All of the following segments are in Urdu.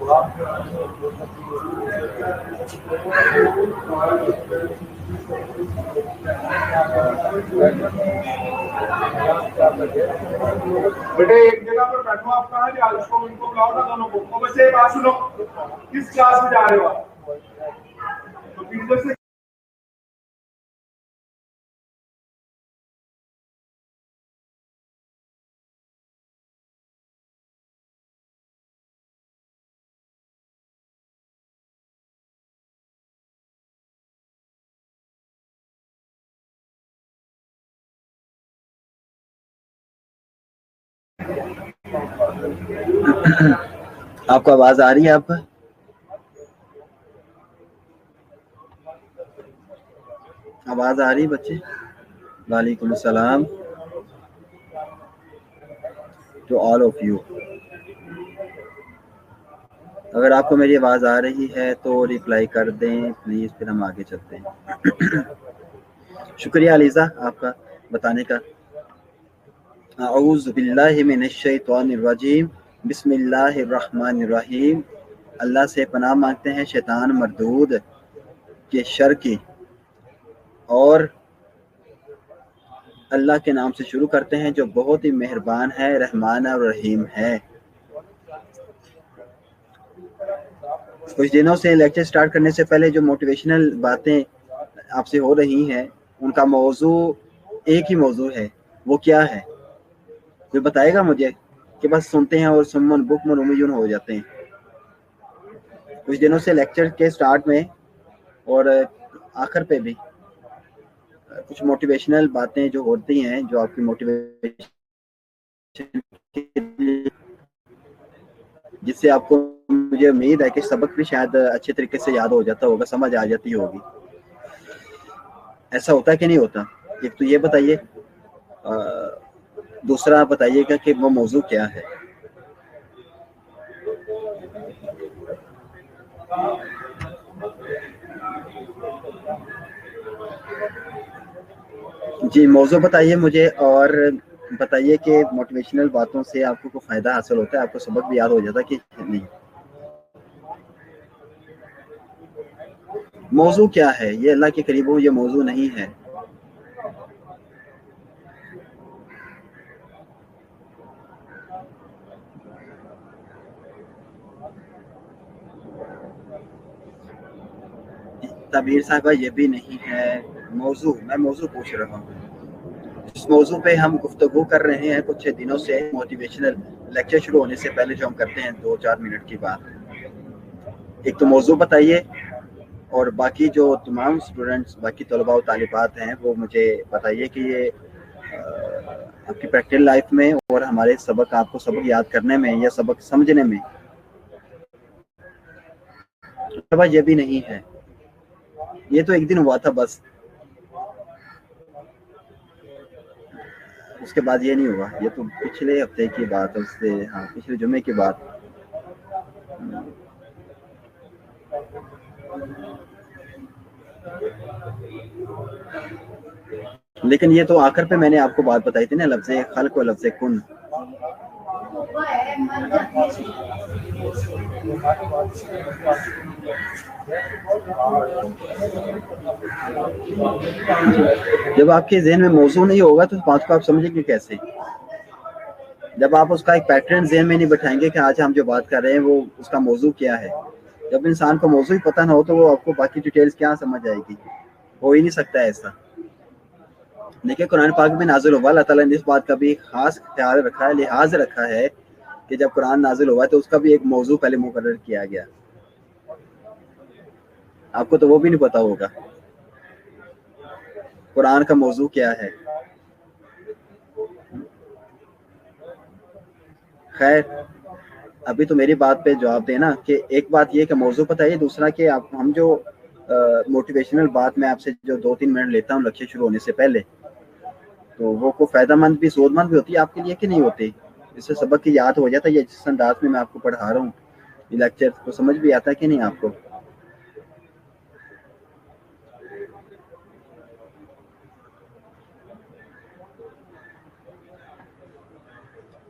بیٹے ایک جگہ پر بیٹھو، آپ کہاں جا رہے ہو؟ ان کو بلاؤ نا دونوں کو. بچے بات سنو، کس کلاس میں جا رہے ہو آپ؟ تو ٹیچر سے آپ کو آواز آ رہی ہے؟ آپ آواز آ رہی ہے بچے؟ وعلیکم السلام ٹو آل آف یو. اگر آپ کو میری آواز آ رہی ہے تو ریپلائی کر دیں پلیز، پھر ہم آگے چلتے ہیں. شکریہ علیزہ آپ کا بتانے کا. اعوذ باللہ من الشیطان الرجیم، بسم اللہ الرحمن الرحیم. اللہ سے پناہ مانگتے ہیں شیطان مردود کے شر کی، اور اللہ کے نام سے شروع کرتے ہیں جو بہت ہی مہربان ہے، رحمان اور رحیم ہے. کچھ دنوں سے لیکچر سٹارٹ کرنے سے پہلے جو موٹیویشنل باتیں آپ سے ہو رہی ہیں ان کا موضوع ایک ہی موضوع ہے. وہ کیا ہے؟ کوئی بتائے گا مجھے؟ کہ بس سنتے ہیں اور سمن بکمن امیون ہو جاتے ہیں. کچھ دنوں سے لیکچر کے سٹارٹ میں اور آخر پہ بھی کچھ موٹیویشنل باتیں جو ہوتی ہیں، جو آپ کی موٹیویشن جس سے آپ کو، مجھے امید ہے کہ سبق بھی شاید اچھے طریقے سے یاد ہو جاتا ہوگا، سمجھ آ جاتی ہوگی. ایسا ہوتا ہے کہ نہیں ہوتا؟ ایک تو یہ بتائیے، دوسرا بتائیے گا کہ وہ موضوع کیا ہے. جی موضوع بتائیے مجھے، اور بتائیے کہ موٹیویشنل باتوں سے آپ کو کوئی فائدہ حاصل ہوتا ہے، آپ کو سبق بھی یاد ہو جاتا ہے کہ نہیں. موضوع کیا ہے؟ یہ اللہ کے قریب ہو، یہ موضوع نہیں ہے. تبیر صاحبہ یہ بھی نہیں ہے موضوع. میں موضوع پوچھ رہا ہوں. اس موضوع پہ ہم گفتگو کر رہے ہیں کچھ دنوں سے، موٹیویشنل لیکچر شروع ہونے سے پہلے جو ہم کرتے ہیں 2-4 منٹ کی بات. ایک تو موضوع بتائیے، اور باقی جو تمام اسٹوڈنٹس، باقی طلباء و طالبات ہیں وہ مجھے بتائیے کہ یہ آپ کی پریکٹیکل لائف میں اور ہمارے سبق، آپ کو سبق یاد کرنے میں یا سبق سمجھنے میں. یہ بھی نہیں ہے. یہ تو ایک دن ہوا تھا بس، اس کے بعد یہ نہیں ہوا. یہ تو پچھلے ہفتے کی بات ہے، اس سے ہاں پچھلے جمعے کی بات. لیکن یہ تو آخر پہ میں نے آپ کو بات بتائی تھی نا، لفظ خلق و لفظ کن. جب آپ کے ذہن میں موضوع نہیں ہوگا تو اس بات کو آپ سمجھیں گے کیسے؟ جب آپ اس کا ایک پیٹرن ذہن میں نہیں بٹھائیں گے کہ آج ہم جو بات کر رہے ہیں وہ اس کا موضوع کیا ہے. جب انسان کو موضوع ہی پتہ نہ ہو تو وہ آپ کو باقی ڈیٹیلز کیا سمجھ آئے گی؟ ہو ہی نہیں سکتا ایسا. لیکن قرآن پاک میں نازل ہوا، اللہ تعالیٰ نے اس بات کا بھی خاص خیال رکھا ہے، لحاظ رکھا ہے کہ جب قرآن نازل ہوا تو اس کا بھی ایک موضوع پہلے مقرر کیا گیا. آپ کو تو وہ بھی نہیں پتا ہوگا قرآن کا موضوع کیا ہے. خیر ابھی تو میری بات پہ جواب دینا کہ ایک بات یہ کہ موضوع پتہ ہے، دوسرا کہ ہم جو موٹیویشنل بات میں آپ سے جو 2-3 منٹ لیتا ہوں لیکچر شروع ہونے سے پہلے، تو وہ کو فائدہ مند بھی، سود مند بھی ہوتی ہے آپ کے لیے کہ نہیں ہوتی. اس سے سبق کی یاد ہو جاتا ہے. یہ جس انداز میں آپ کو پڑھا رہا ہوں یہ لیکچر کو سمجھ بھی آتا ہے کہ نہیں آپ کو؟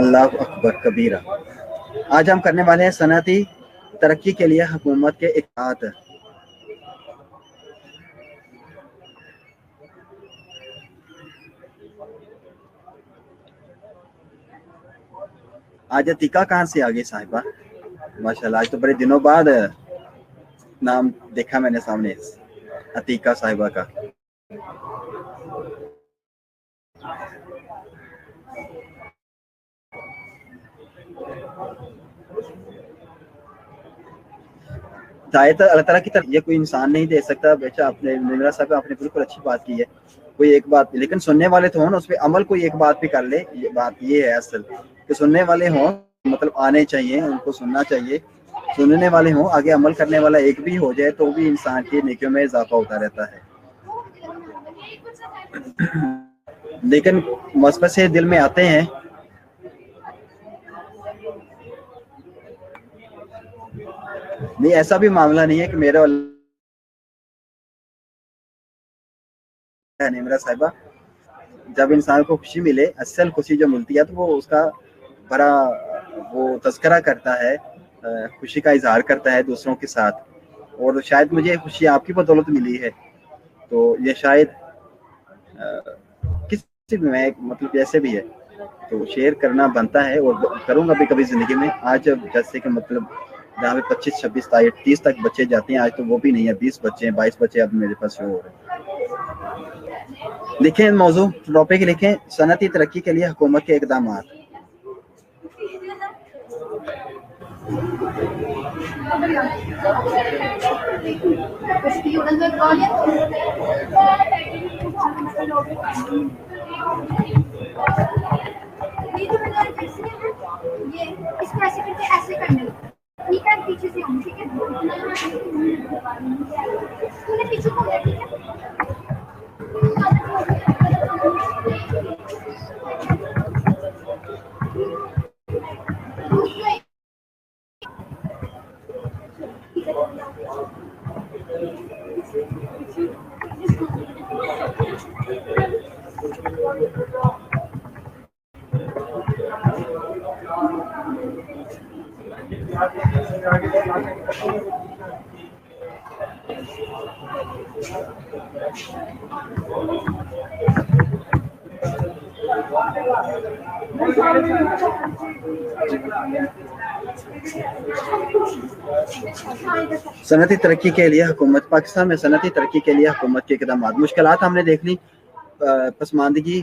اللہ اکبر کبیرہ۔ آج ہم کرنے والے ہیں صنعتی ترقی کے لیے حکومت کے اقدامات۔ آج عتیقہ کہاں سے آ گئی صاحبہ؟ ماشاءاللہ، آج تو بڑے دنوں بعد نام دیکھا میں نے سامنے عتیقہ صاحبہ کا۔ ہدایت اللہ تعالیٰ کی طرف یہ کوئی انسان نہیں دے سکتا۔ بیچا آپ نے نمرا صاحب آپ نے بالکل اچھی بات کی ہے، کوئی ایک بات، لیکن سننے والے تو ہوں نا، اس پہ عمل کوئی ایک بات بھی کر لے۔ یہ بات یہ ہے اصل کہ سننے والے ہوں، مطلب آنے چاہیے، ان کو سننا چاہیے، سننے والے ہوں، آگے عمل کرنے والا ایک بھی ہو جائے تو بھی انسان کی نیکیوں میں اضافہ ہوتا رہتا ہے۔ لیکن وسوسے دل میں آتے ہیں۔ نہیں، ایسا بھی معاملہ نہیں ہے کہ میرا نمرا صاحبہ، جب انسان کو خوشی ملے، اصل خوشی جو ملتی ہے تو وہ اس کا بڑا وہ تذکرہ کرتا ہے، خوشی کا اظہار کرتا ہے دوسروں کے ساتھ، اور شاید مجھے خوشی آپ کی بدولت ملی ہے، تو یہ شاید کسی بھی میں مطلب جیسے بھی ہے تو شیئر کرنا بنتا ہے، اور کروں گا بھی کبھی زندگی میں۔ آج جیسے کہ مطلب جہاں پہ 25 26 30 تک بچے جاتے ہیں، آج تو وہ بھی نہیں ہے، 20 بچے ہیں، 22 بچے اب میرے پاس شو ہو رہے ہیں۔ لکھیں موضوع ٹاپک لکھیں، صنعتی ترقی کے لیے حکومت کے اقدامات۔ صنعتی ترقی کے لیے حکومت، پاکستان میں صنعتی ترقی کے لیے حکومت کے اقدامات۔ مشکلات ہم نے دیکھ لی، پسماندگی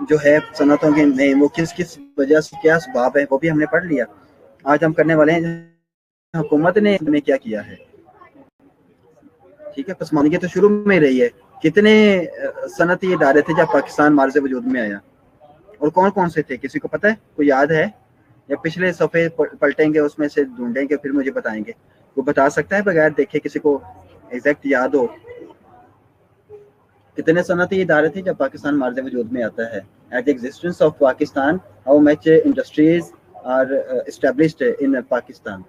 جو ہے صنعتوں کے میں وہ کس وجہ سے کیا اسباب ہے وہ بھی ہم نے پڑھ لیا۔ آج ہم کرنے والے ہیں حکومت نے کیا کیا ہے۔ ٹھیک ہے، پسماندگی تو شروع میں رہی ہے۔ کتنے صنعتی ادارے تھے جب پاکستان معرض وجود میں آیا، اور کون کون سے تھے؟ کسی کو پتہ ہے؟ کوئی یاد ہے؟ یا پچھلے صفحے پلٹیں گے، اس میں سے ڈھونڈیں گے، پھر مجھے بتائیں گے؟ وہ بتا سکتا ہے بغیر دیکھے کسی کو ایگزیکٹ یاد ہو؟ کتنے صنعتی ادارے تھے جب پاکستان معرض وجود میں آتا ہے؟ At the existence of Pakistan, how much industries are established in Pakistan?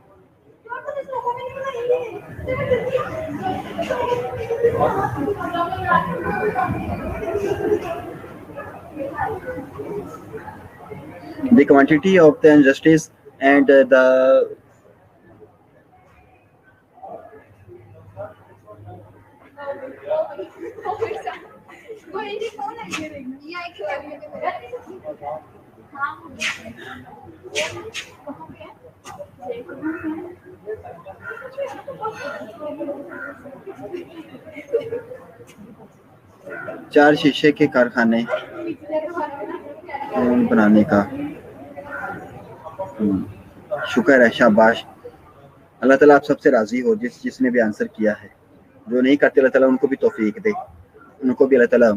The quantity of the industries and the چار شیشے کے کارخانے بنانے کا۔ شکر ہے، شاباش، اللہ تعالیٰ آپ سب سے راضی ہو جس نے بھی آنسر کیا ہے۔ جو نہیں کرتے اللہ تعالیٰ ان کو بھی توفیق دے، ان کو بھی اللہ تعالیٰ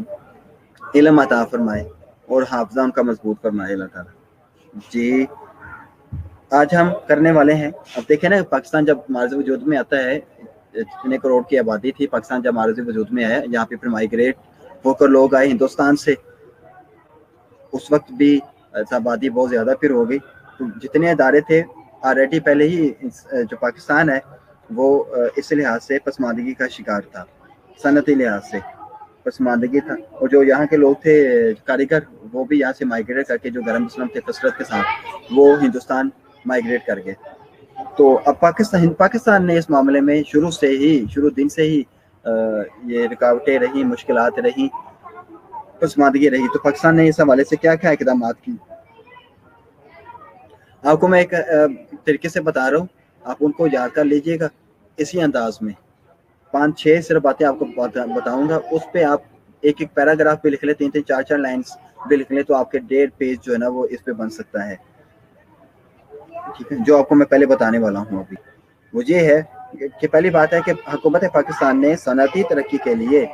علم عطا فرمائے اور حافظہ ان کا مضبوط فرمائے اللہ تعالیٰ۔ جی، آج ہم کرنے والے ہیں، اب دیکھیں نا، پاکستان جب معرض وجود میں آتا ہے، اتنے کروڑ کی آبادی تھی، پاکستان جب معرض وجود میں آیا، یہاں پہ پھر مائیگریٹ ہو کر لوگ آئے ہندوستان سے، اس وقت بھی آبادی بہت زیادہ پھر ہو گئی، تو جتنے ادارے تھے آلریڈی پہلے ہی جو پاکستان ہے وہ اس لحاظ سے پسماندگی کا شکار تھا، صنعتی لحاظ سے۔ پسماندگی تھا، اور جو یہاں کے لوگ تھے کاریگر وہ بھی یہاں سے مائگریٹ کر کے جو گرم اسلم تھے کثرت کے ساتھ وہ ہندوستان مائگریٹ کر گئے. تو اب پاکستان نے اس معاملے میں شروع دن سے ہی یہ رکاوٹیں رہیں، مشکلات رہیں، پسماندگی رہی. تو پاکستان نے اس حوالے سے کیا کیا اقدامات کی آپ کو میں ایک طریقے سے بتا رہا ہوں، آپ ان کو یاد کر لیجئے گا اسی انداز میں. 5-6 صرف باتیں آپ کو بتاؤں گا، اس پہ آپ ایک پیراگراف بھی لکھ لیں، 3 4 لائنز بھی لکھ لیں، تو آپ کے 1.5 پیج جو ہے نا وہ اس پہ بن سکتا ہے. ٹھیک ہے، جو آپ کو میں پہلے بتانے والا ہوں ابھی وہ یہ ہے کہ پہلی بات ہے کہ حکومت پاکستان نے صنعتی ترقی کے لیے،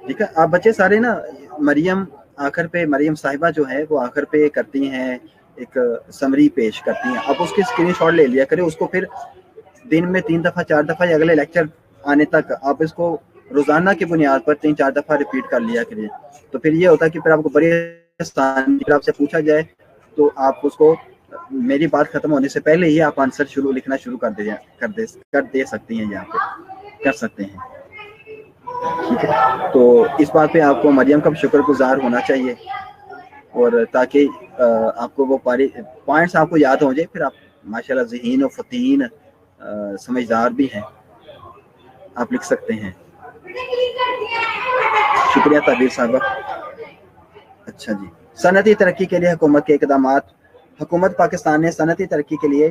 ٹھیک ہے آپ بچے سارے نا، مریم صاحبہ جو ہے وہ آخر پہ کرتی ہیں ایک سمری پیش کرتی ہیں، آپ اس کی اسکرین شاٹ لے لیا کریں، اس کو پھر دن میں 3 دفعہ 4 دفعہ یا اگلے لیکچر آنے تک آپ اس کو روزانہ کی بنیاد پر 3-4 دفعہ ریپیٹ کر لیا کریں. تو پھر یہ ہوتا ہے کہ پھر آپ کو بڑی آسان، آپ سے پوچھا جائے تو آپ اس کو میری بات ختم ہونے سے پہلے ہی آپ آنسر لکھنا شروع کر دے سکتی ہیں، یہاں پہ کر سکتے ہیں. ٹھیک ہے، تو اس بات پہ آپ کو مریم کا شکر گزار ہونا چاہیے، اور تاکہ آپ کو وہ پوائنٹس آپ کو یاد ہو جائے، پھر آپ ماشاءاللہ ذہین و فتین سمجھدار بھی ہیں، آپ لکھ سکتے ہیں. شکریہ تعبیر صاحبہ. اچھا جی، صنعتی ترقی کے لیے حکومت کے اقدامات. حکومت پاکستان نے صنعتی ترقی کے لیے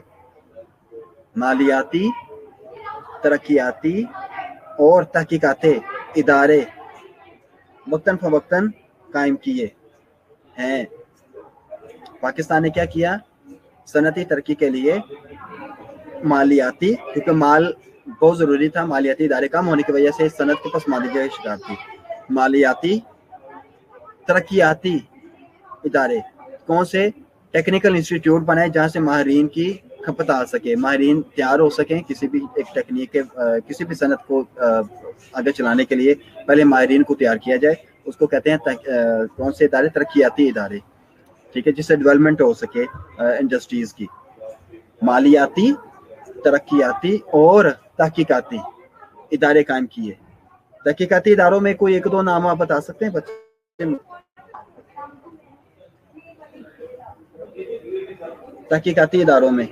مالیاتی، ترقیاتی اور تحقیقاتی ادارے وقتاً فوقتاً قائم کیے ہیں. پاکستان نے کیا کیا؟ صنعتی ترقی کے لیے مالیاتی، کیونکہ مال بہت ضروری تھا، مالیاتی ادارے کم ہونے کی وجہ سے صنعت کے پسماندگی کا شکار تھی. مالیاتی، ترقیاتی ادارے کون سے؟ ٹیکنیکل انسٹیٹیوٹ بنائے جہاں سے ماہرین کی کھپت آ سکے، ماہرین تیار ہو سکیں. کسی بھی ایک ٹیکنیک کے کسی بھی صنعت کو آگے چلانے کے لیے پہلے ماہرین کو تیار کیا جائے، اس کو کہتے ہیں کون سے ادارے؟ ترقیاتی ادارے. ٹھیک ہے، جس سے ڈیولپمنٹ ہو سکے انڈسٹریز کی. مالیاتی، ترقیاتی اور تحقیقاتی ادارے قائم کیے. تحقیقاتی اداروں میں کوئی 1-2 نام آپ بتا سکتے ہیں بچے؟ تحقیقاتی اداروں میں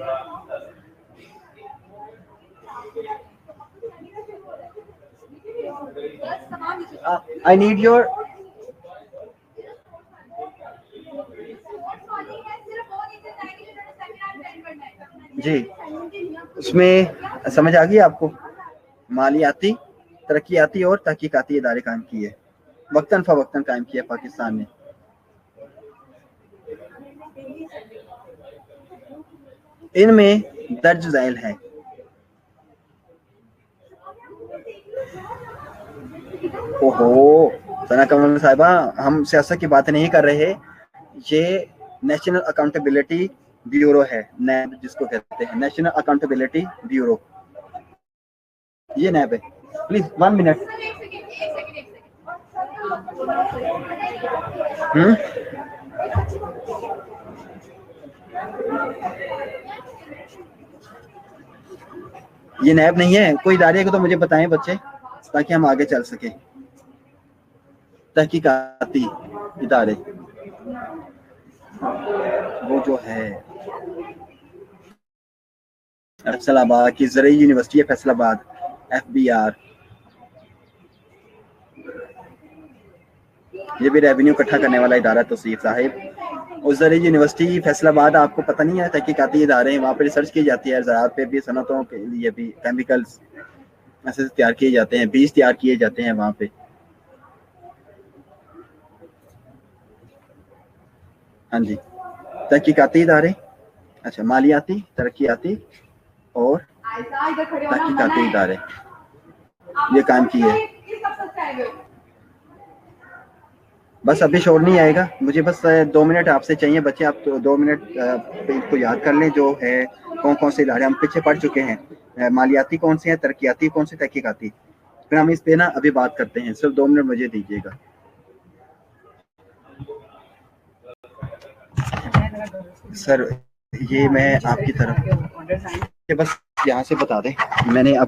I need your جی، اس میں سمجھ آ گئی آپ کو؟ مالیاتی، ترقیاتی اور تحقیقاتی ادارے قائم کیے، وقتاً فوقتاً قائم کیا پاکستان نے. ان میں درج ذیل ہے ثنا کمل صاحبہ، ہم سیاست کی بات نہیں کر رہے، یہ نیشنل اکاؤنٹیبلٹی بیورو ہے، نیب جس کو کہتے ہیں، نیشنل اکاؤنٹیبلٹی بیورو. یہ نیب ہے. Please 1 minute. یہ نیب نہیں ہے، کوئی ادارے کو تو مجھے بتائیں بچے تاکہ ہم آگے چل سکیں. تحقیقاتی ادارے وہ جو ہے فیصل آباد کی زرعی یونیورسٹی ہے، فیصل آباد FBR، یہ بھی ریونیو اکٹھا کرنے والا ادارہ توصیف صاحب. اور زرعی یونیورسٹی فیصل آباد آپ کو پتہ نہیں ہے، تحقیقاتی ادارے ہیں، وہاں پہ ریسرچ کی جاتی ہے، زراعت پہ بھی، صنعتوں کے لیے بھی، کیمیکلز ایسے تیار کیے جاتے ہیں، بیج تیار کیے جاتے ہیں وہاں پہ. ہاں جی، تحقیقاتی ادارے، اچھا مالیاتی، ترقیاتی اور تحقیقاتی ادارے یہ قائم کیے. بس ابھی شور نہیں آئے گا، مجھے بس 2 منٹ آپ سے چاہیے بچے، آپ 2 منٹ کو یاد کر لیں جو ہے کون سے ادارے ہم پیچھے پڑھ چکے ہیں. مالیاتی کون سے ہیں، ترقیاتی کون سے، تحقیقاتی. پھر ہم اس پہ نا ابھی بات کرتے ہیں، صرف 2 منٹ مجھے دیجیے گا. سر یہ میں آپ کی طرف بس یہاں سے بتا دیں، میں نے اب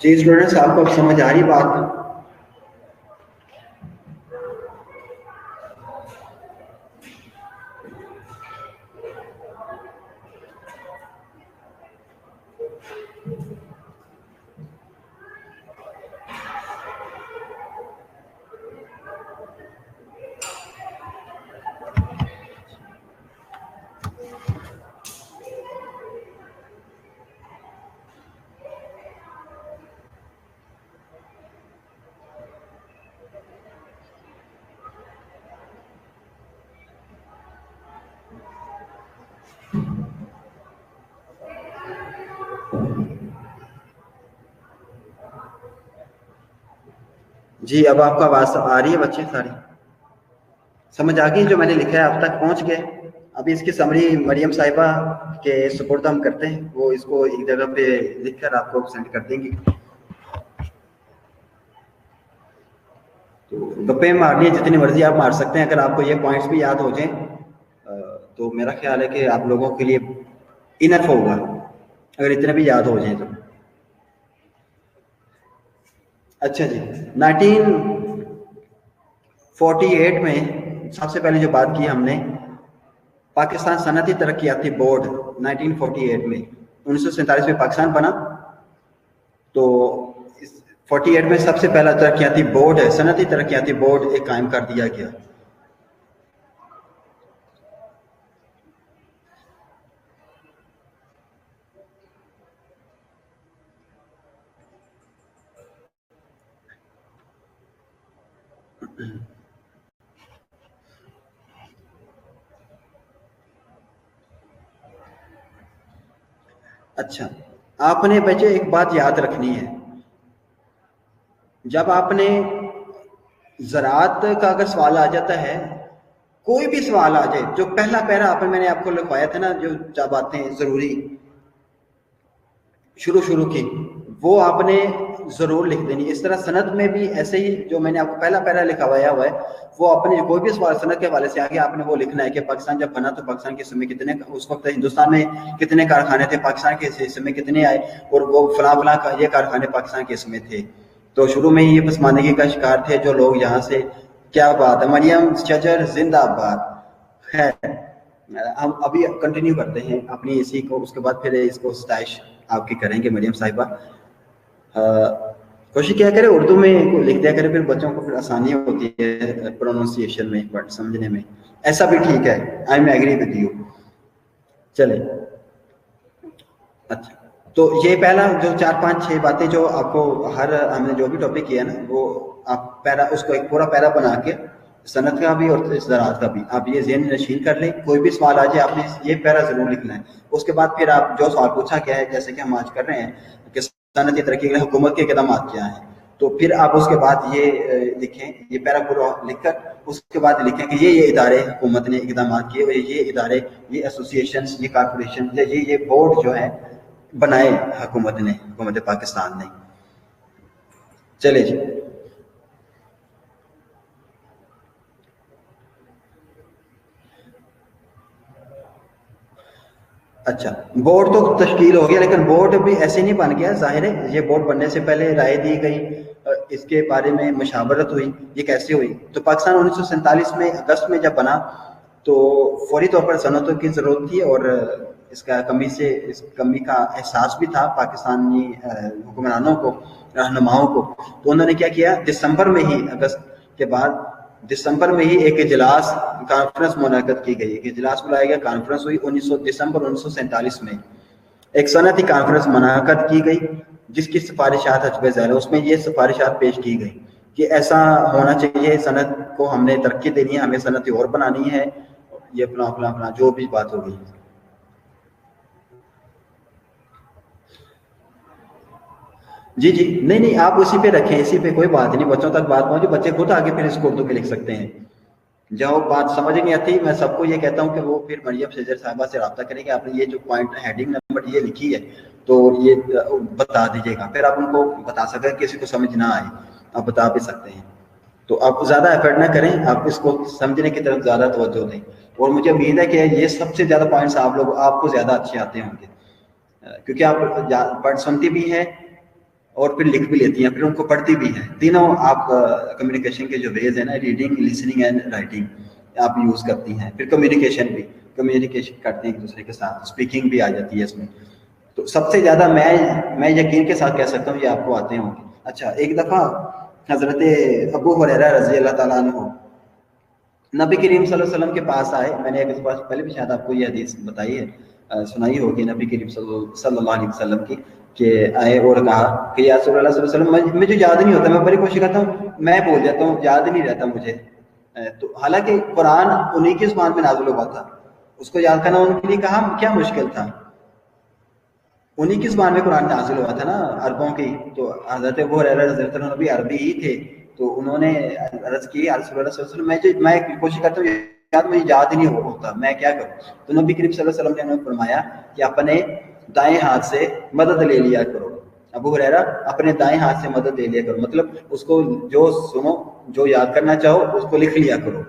جی اسٹوڈنٹس آپ کو سمجھ آ رہی بات؟ جی اب آپ کا آواز آ رہی ہے بچے؟ ساری سمجھ آ گئی جو میں نے لکھا ہے؟ آپ تک پہنچ گئے؟ ابھی اس کی سمری مریم صاحبہ کے سپورٹ ہم کرتے ہیں، وہ اس کو ایک جگہ پہ لکھ کر آپ کو سینڈ کر دیں گی. تو گپے مارنی ہے جتنی مرضی آپ مار سکتے ہیں. اگر آپ کو یہ پوائنٹس بھی یاد ہو جائیں تو میرا خیال ہے کہ آپ لوگوں کے لیے انف ہوگا اگر اتنے بھی یاد ہو جائیں تو. اچھا جی، 1948 میں سب سے پہلے جو بات کی ہم نے، پاکستان صنعتی ترقیاتی بورڈ 1948 میں، 1947 میں پاکستان بنا تو 48 میں سب سے پہلا ترقیاتی بورڈ ہے، صنعتی ترقیاتی بورڈ ایک قائم کر دیا گیا. اچھا، آپ نے بچے ایک بات یاد رکھنی ہے، جب آپ نے زراعت کا اگر سوال آ جاتا ہے، کوئی بھی سوال آ جائے، جو پہلا پیرا میں نے آپ کو لکھوایا تھا نا، جو باتیں ضروری شروع کی، وہ آپ نے ضرور لکھ دینی. اس طرح صنعت میں بھی ایسے ہی جو میں نے آپ کو پہلا پیرا لکھوایا ہوا ہے، وہ اپنے کوئی بھی سوال صنعت کے حوالے سے آگے آپ نے وہ لکھنا ہے کہ پاکستان جب بنا تو پاکستان کے حصے میں کتنے، اس وقت ہندوستان میں کتنے کارخانے تھے، پاکستان کے حصے میں کتنے آئے، اور وہ فلاں فلاں یہ کارخانے پاکستان کے حصے میں تھے. تو شروع میں یہ پسماندگی کا شکار تھے جو لوگ یہاں سے. کیا بات ہے، مریم شجر زندہ باد. ہے ہم ابھی کنٹینیو کرتے ہیں اپنی اسی کو، اس کے بعد پھر اس کو ستائش آپ کی کریں گے مریم صاحبہ. کوشش کیا کرے اردو میں لکھ دیا کرے، پھر بچوں کو پھر آسانی ہوتی ہے پروننسیشن میں، ورڈ سمجھنے میں. ایسا بھی ٹھیک ہے، I am agree with you. چلے اچھا، تو یہ پہلا جو 4-5-6 باتیں جو آپ کو ہر ہم نے جو بھی ٹاپک کیا نا، وہ آپ پیرا اس کو ایک پورا پیرا بنا کے، صنعت کا بھی اور زراعت کا بھی آپ یہ ذہن نشین کر لیں. کوئی بھی سوال آ جائے آپ نے یہ پیرا ضرور لکھنا ہے. اس کے بعد پھر آپ جو سوال پوچھا گیا ہے، جیسے کہ ہم آج کر رہے ہیں کہ صنعتی ترقی کے لیے حکومت کے اقدامات کیا ہیں، تو پھر آپ اس کے بعد یہ لکھیں، یہ پیرا پورا لکھ کر اس کے بعد لکھیں کہ یہ ادارے حکومت نے اقدامات کیے، یہ ادارے، یہ ایسوسیشنز، یہ کارپوریشن، یہ بورڈ جو ہے بنائے حکومت نے، حکومت پاکستان نے. چلے جی، اچھا بورڈ تو تشکیل ہو گیا، لیکن بورڈ بھی ایسے نہیں بن گیا. ظاہر ہے یہ بورڈ بننے سے پہلے رائے دی گئی، اس کے بارے میں مشاورت ہوئی. یہ کیسے ہوئی؟ تو پاکستان 1947 میں اگست میں جب بنا تو فوری طور پر صنعتوں کی ضرورت تھی، اور اس کمی کا احساس بھی تھا پاکستانی حکمرانوں کو، رہنماؤں کو. تو انہوں نے کیا کیا، دسمبر میں ہی، اگست کے بعد دسمبر میں ہی ایک اجلاس کانفرنس منعقد کی گئی. ایک اجلاس بلایا گیا، کانفرنس ہوئی دسمبر 1947 میں. ایک صنعتی کانفرنس منعقد کی گئی جس کی سفارشات حسب ذیل، اس میں یہ سفارشات پیش کی گئی کہ ایسا ہونا چاہیے، صنعت کو ہم نے ترقی دینی ہے، ہمیں صنعتی اور بنانی ہے، یہ فلاں فلاں فلاں جو بھی بات ہوگی. جی نہیں آپ اسی پہ رکھیں، اسی پہ کوئی بات نہیں، بچوں تک بات پہنچے، بچے خود آگے پھر اس کو اردو میں لکھ سکتے ہیں. جب بات سمجھ نہیں آتی میں سب کو یہ کہتا ہوں کہ وہ پھر مریم شجر صاحبہ سے رابطہ کریں کہ آپ نے یہ جو پوائنٹ ہیڈنگ نمبر یہ لکھی ہے تو یہ بتا دیجیے گا، پھر آپ ان کو بتا سکیں، کسی کو سمجھ نہ آئے آپ بتا بھی سکتے ہیں. تو آپ زیادہ ایفرٹ نہ کریں، آپ اس کو سمجھنے کی طرف زیادہ توجہ دیں. اور مجھے امید ہے کہ یہ سب سے زیادہ پوائنٹس آپ کو زیادہ اچھے آتے ہوں گے، کیونکہ آپ سنتی بھی ہیں اور پھر لکھ بھی لیتی ہیں, پھر ان کو پڑھتی بھی ہیں. تینوں آپ کمیونیکیشن کے جو ویز ہیں نا, ریڈنگ, لسننگ اینڈ رائٹنگ آپ یوز کرتی ہیں. پھر کمیونیکیشن کرتے ہیں ایک دوسرے کے ساتھ, اسپیکنگ بھی آ جاتی ہے اس میں. تو سب سے زیادہ میں یقین کے ساتھ کہہ سکتا ہوں یہ آپ کو آتے ہوں گے. اچھا, ایک دفعہ حضرت ابو ہریرہ رضی اللہ تعالیٰ عنہ نبی کریم صلی اللہ علیہ وسلم کے پاس آئے. میں نے ایک دفعہ پہلے بھی شاید آپ کو یہ حدیث بتائی ہے, سنائی ہوگی نبی کریم صلی اللہ علیہ وسلم کی, کہ آئے اور کہا کہ یا رسول اللہ صلی اللہ علیہ وسلم مجھے یاد نہیں ہوتا, میں بڑی کوشش کرتا ہوں, میں بول جاتا ہوں, یاد نہیں رہتا مجھے. تو حالانکہ قرآن انہی کی زبان میں نازل ہوا تھا, اس کو یاد کرنا ان کے لیے کہا کیا مشکل تھا, انہی کی زبان میں قرآن نازل ہوا تھا نا, عربوں کی. تو حضرت ابو ہریرہ رضی اللہ عنہ بھی عربی ہی تھے, تو انہوں نے عرض کی یا رسول اللہ صلی اللہ علیہ وسلم میں کوشش کرتا ہوں یاد, مجھے یاد ہی نہیں ہوتا, میں کیا کروں. تو نبی کریم صلی اللہ علیہ وسلم نے فرمایا کہ اپنے دائیں ہاتھ سے مدد لے لیا کرو. ابو ہریرہ اپنے دائیں ہاتھ سے مدد لے لیا کرو, مطلب اس کو جو سنو, جو یاد کرنا چاہو اس کو لکھ لیا کرو.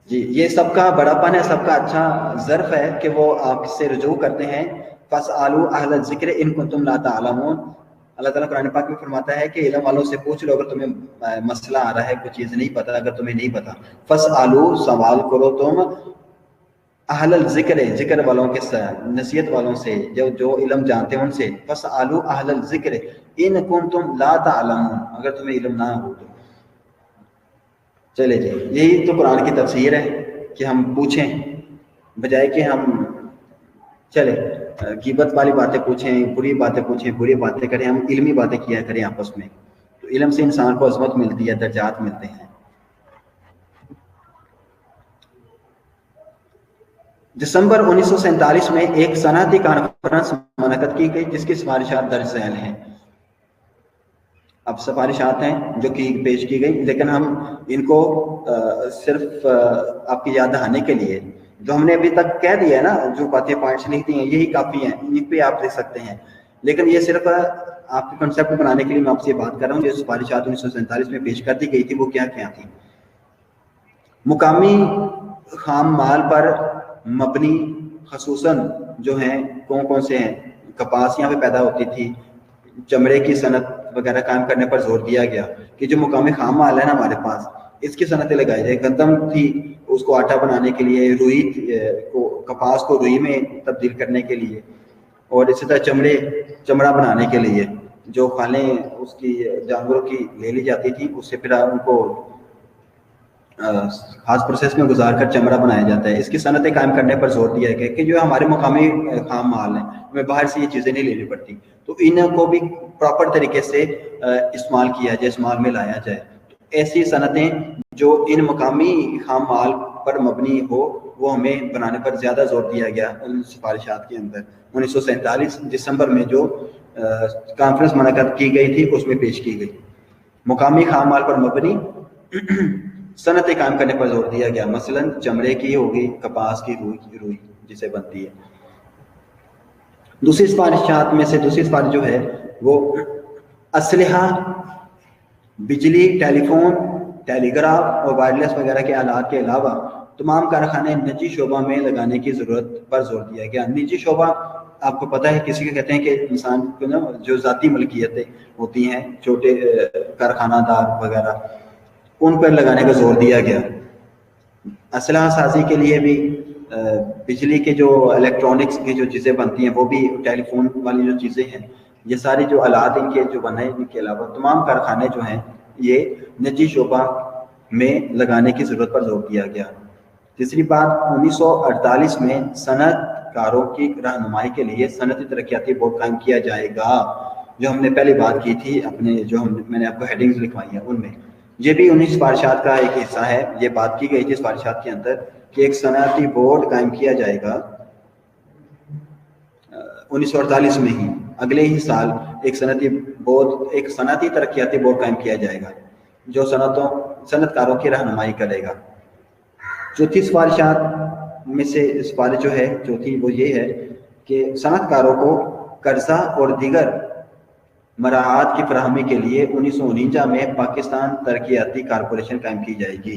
جی, یہ سب کا بڑا پن ہے, سب کا اچھا ظرف ہے کہ وہ آپ سے رجوع کرتے ہیں. فاسألوا اہل الذکر ان کنتم لا تعلمون. اللہ تعالیٰ قرآن پاک میں فرماتا ہے کہ علم والوں سے پوچھ لو اگر تمہیں مسئلہ آ رہا ہے, کوئی چیز نہیں پتا, اگر تمہیں نہیں پتا. فاسألوا, سوال کرو تم, اہل الذکر, ذکر والوں کے ساتھ, نصیحت والوں سے, جو علم جانتے ہیں ان سے. فاسألوا اہل الذکر ان کنتم لا تعلمون, اگر تمہیں علم نہ ہو تو. چلے جی, یہی تو قرآن کی تفسیر ہے کہ ہم پوچھیں بجائے کہ ہم چلے غیبت والی باتیں پوچھیں, بری باتیں پوچھیں, بری باتیں کریں. ہم علمی باتیں کیا کریں آپس میں, تو علم سے انسان کو عظمت ملتی ہے, درجات ملتے ہیں. دسمبر 1947 میں ایک صنعتی کانفرنس منعقد کی گئی جس کی سفارشات درج ذیل ہیں. اب سفارشات ہیں جو کہ پیش کی گئی, لیکن ہم ان کو صرف آپ کی یاد دہانے کے لیے, جو ہم نے ابھی تک کہہ دیا ہے نا, جو باتیں پوائنٹس لکھ دی ہیں یہی کافی ہیں, ان پہ آپ لکھ سکتے ہیں. لیکن یہ صرف آپ کے کنسیپٹ بنانے کے لیے میں آپ سے یہ بات کر رہا ہوں. جو سفارشات 1947 میں پیش کر دی گئی تھی وہ کیا کیا تھی. مقامی خام مال پر مبنی, خصوصاً جو ہیں کون سے ہیں, کپاس یہاں پہ پیدا ہوتی تھی, چمڑے کی صنعت وغیرہ قائم کرنے پر زور دیا گیا کہ جو مقامی خام مال ہے نا ہمارے پاس, اس کی صنعتیں لگائی جائے. گندم تھی, اس کو آٹا بنانے کے لیے, روئی کو, کپاس کو روئی میں تبدیل کرنے کے لیے, اور اسی طرح چمڑا بنانے کے لیے جو کھالیں اس کی جانوروں کی لے لی جاتی تھی, اس سے پھر ان کو خاص پروسیس میں گزار کر چمڑا بنایا جاتا ہے. اس کی صنعتیں قائم کرنے پر زور دیا گیا کہ جو ہمارے مقامی خام مال ہیں ہمیں باہر سے یہ چیزیں نہیں لینی پڑتی, تو ان کو بھی پراپر طریقے سے استعمال کیا جائے, استعمال میں لایا جائے. ایسی صنعتیں جو ان مقامی خام مال پر مبنی ہو وہ ہمیں بنانے پر زیادہ زور دیا گیا ان سفارشات کے اندر. 1947 دسمبر میں جو کانفرنس منعقد کی گئی تھی اس میں پیش کی گئی. مقامی خام مال پر مبنی صنعتیں قائم کرنے پر زور دیا گیا, مثلا چمڑے کی ہوگی, کپاس کی روئی جسے بنتی ہے. دوسری سفارشات میں سے دوسری سفارش جو ہے وہ اسلحہ, بجلی, ٹیلی فون, ٹیلی گراف اور وائرلیس وغیرہ کے آلات کے علاوہ تمام کارخانے نجی شعبہ میں لگانے کی ضرورت پر زور دیا گیا. نجی شعبہ آپ کو پتہ ہے کسی کو کہتے ہیں کہ انسان کو نا جو ذاتی ملکیتیں ہوتی ہیں, چھوٹے کارخانہ دار وغیرہ, ان پر لگانے کا زور دیا گیا. اسلحہ سازی کے لیے بھی بجلی کے جو الیکٹرانکس کی جو چیزیں بنتی ہیں وہ بھی, ٹیلی فون والی جو چیزیں ہیں, یہ ساری جو آلات ان کے جو بنے, ان کے علاوہ تمام کارخانے جو ہیں یہ نجی شعبہ میں لگانے کی ضرورت پر زور دیا گیا. تیسری بات, 1948 میں صنعت کاروں کی رہنمائی کے لیے صنعتی ترقیاتی بورڈ قائم کیا جائے گا, جو ہم نے پہلے بات کی تھی اپنے, جو میں نے آپ کو ہیڈنگز لکھوائی ہیں ان میں. یہ بھی انہی سفارشات کا ایک حصہ ہے. یہ بات کی گئی تھی سفارشات کے اندر کہ ایک صنعتی بورڈ قائم کیا جائے گا 1948 میں ہی, اگلے ہی سال ایک صنعتی ترقیاتی بورڈ قائم کیا جائے گا جو صنعت کاروں کی رہنمائی کرے گا. چوتھی سفارشات میں سے سفارش جو ہے چوتھی وہ یہ ہے کہ صنعت کاروں کو قرضہ اور دیگر مراعات کی فراہمی کے لیے 1949 میں پاکستان ترقیاتی کارپوریشن قائم کی جائے گی.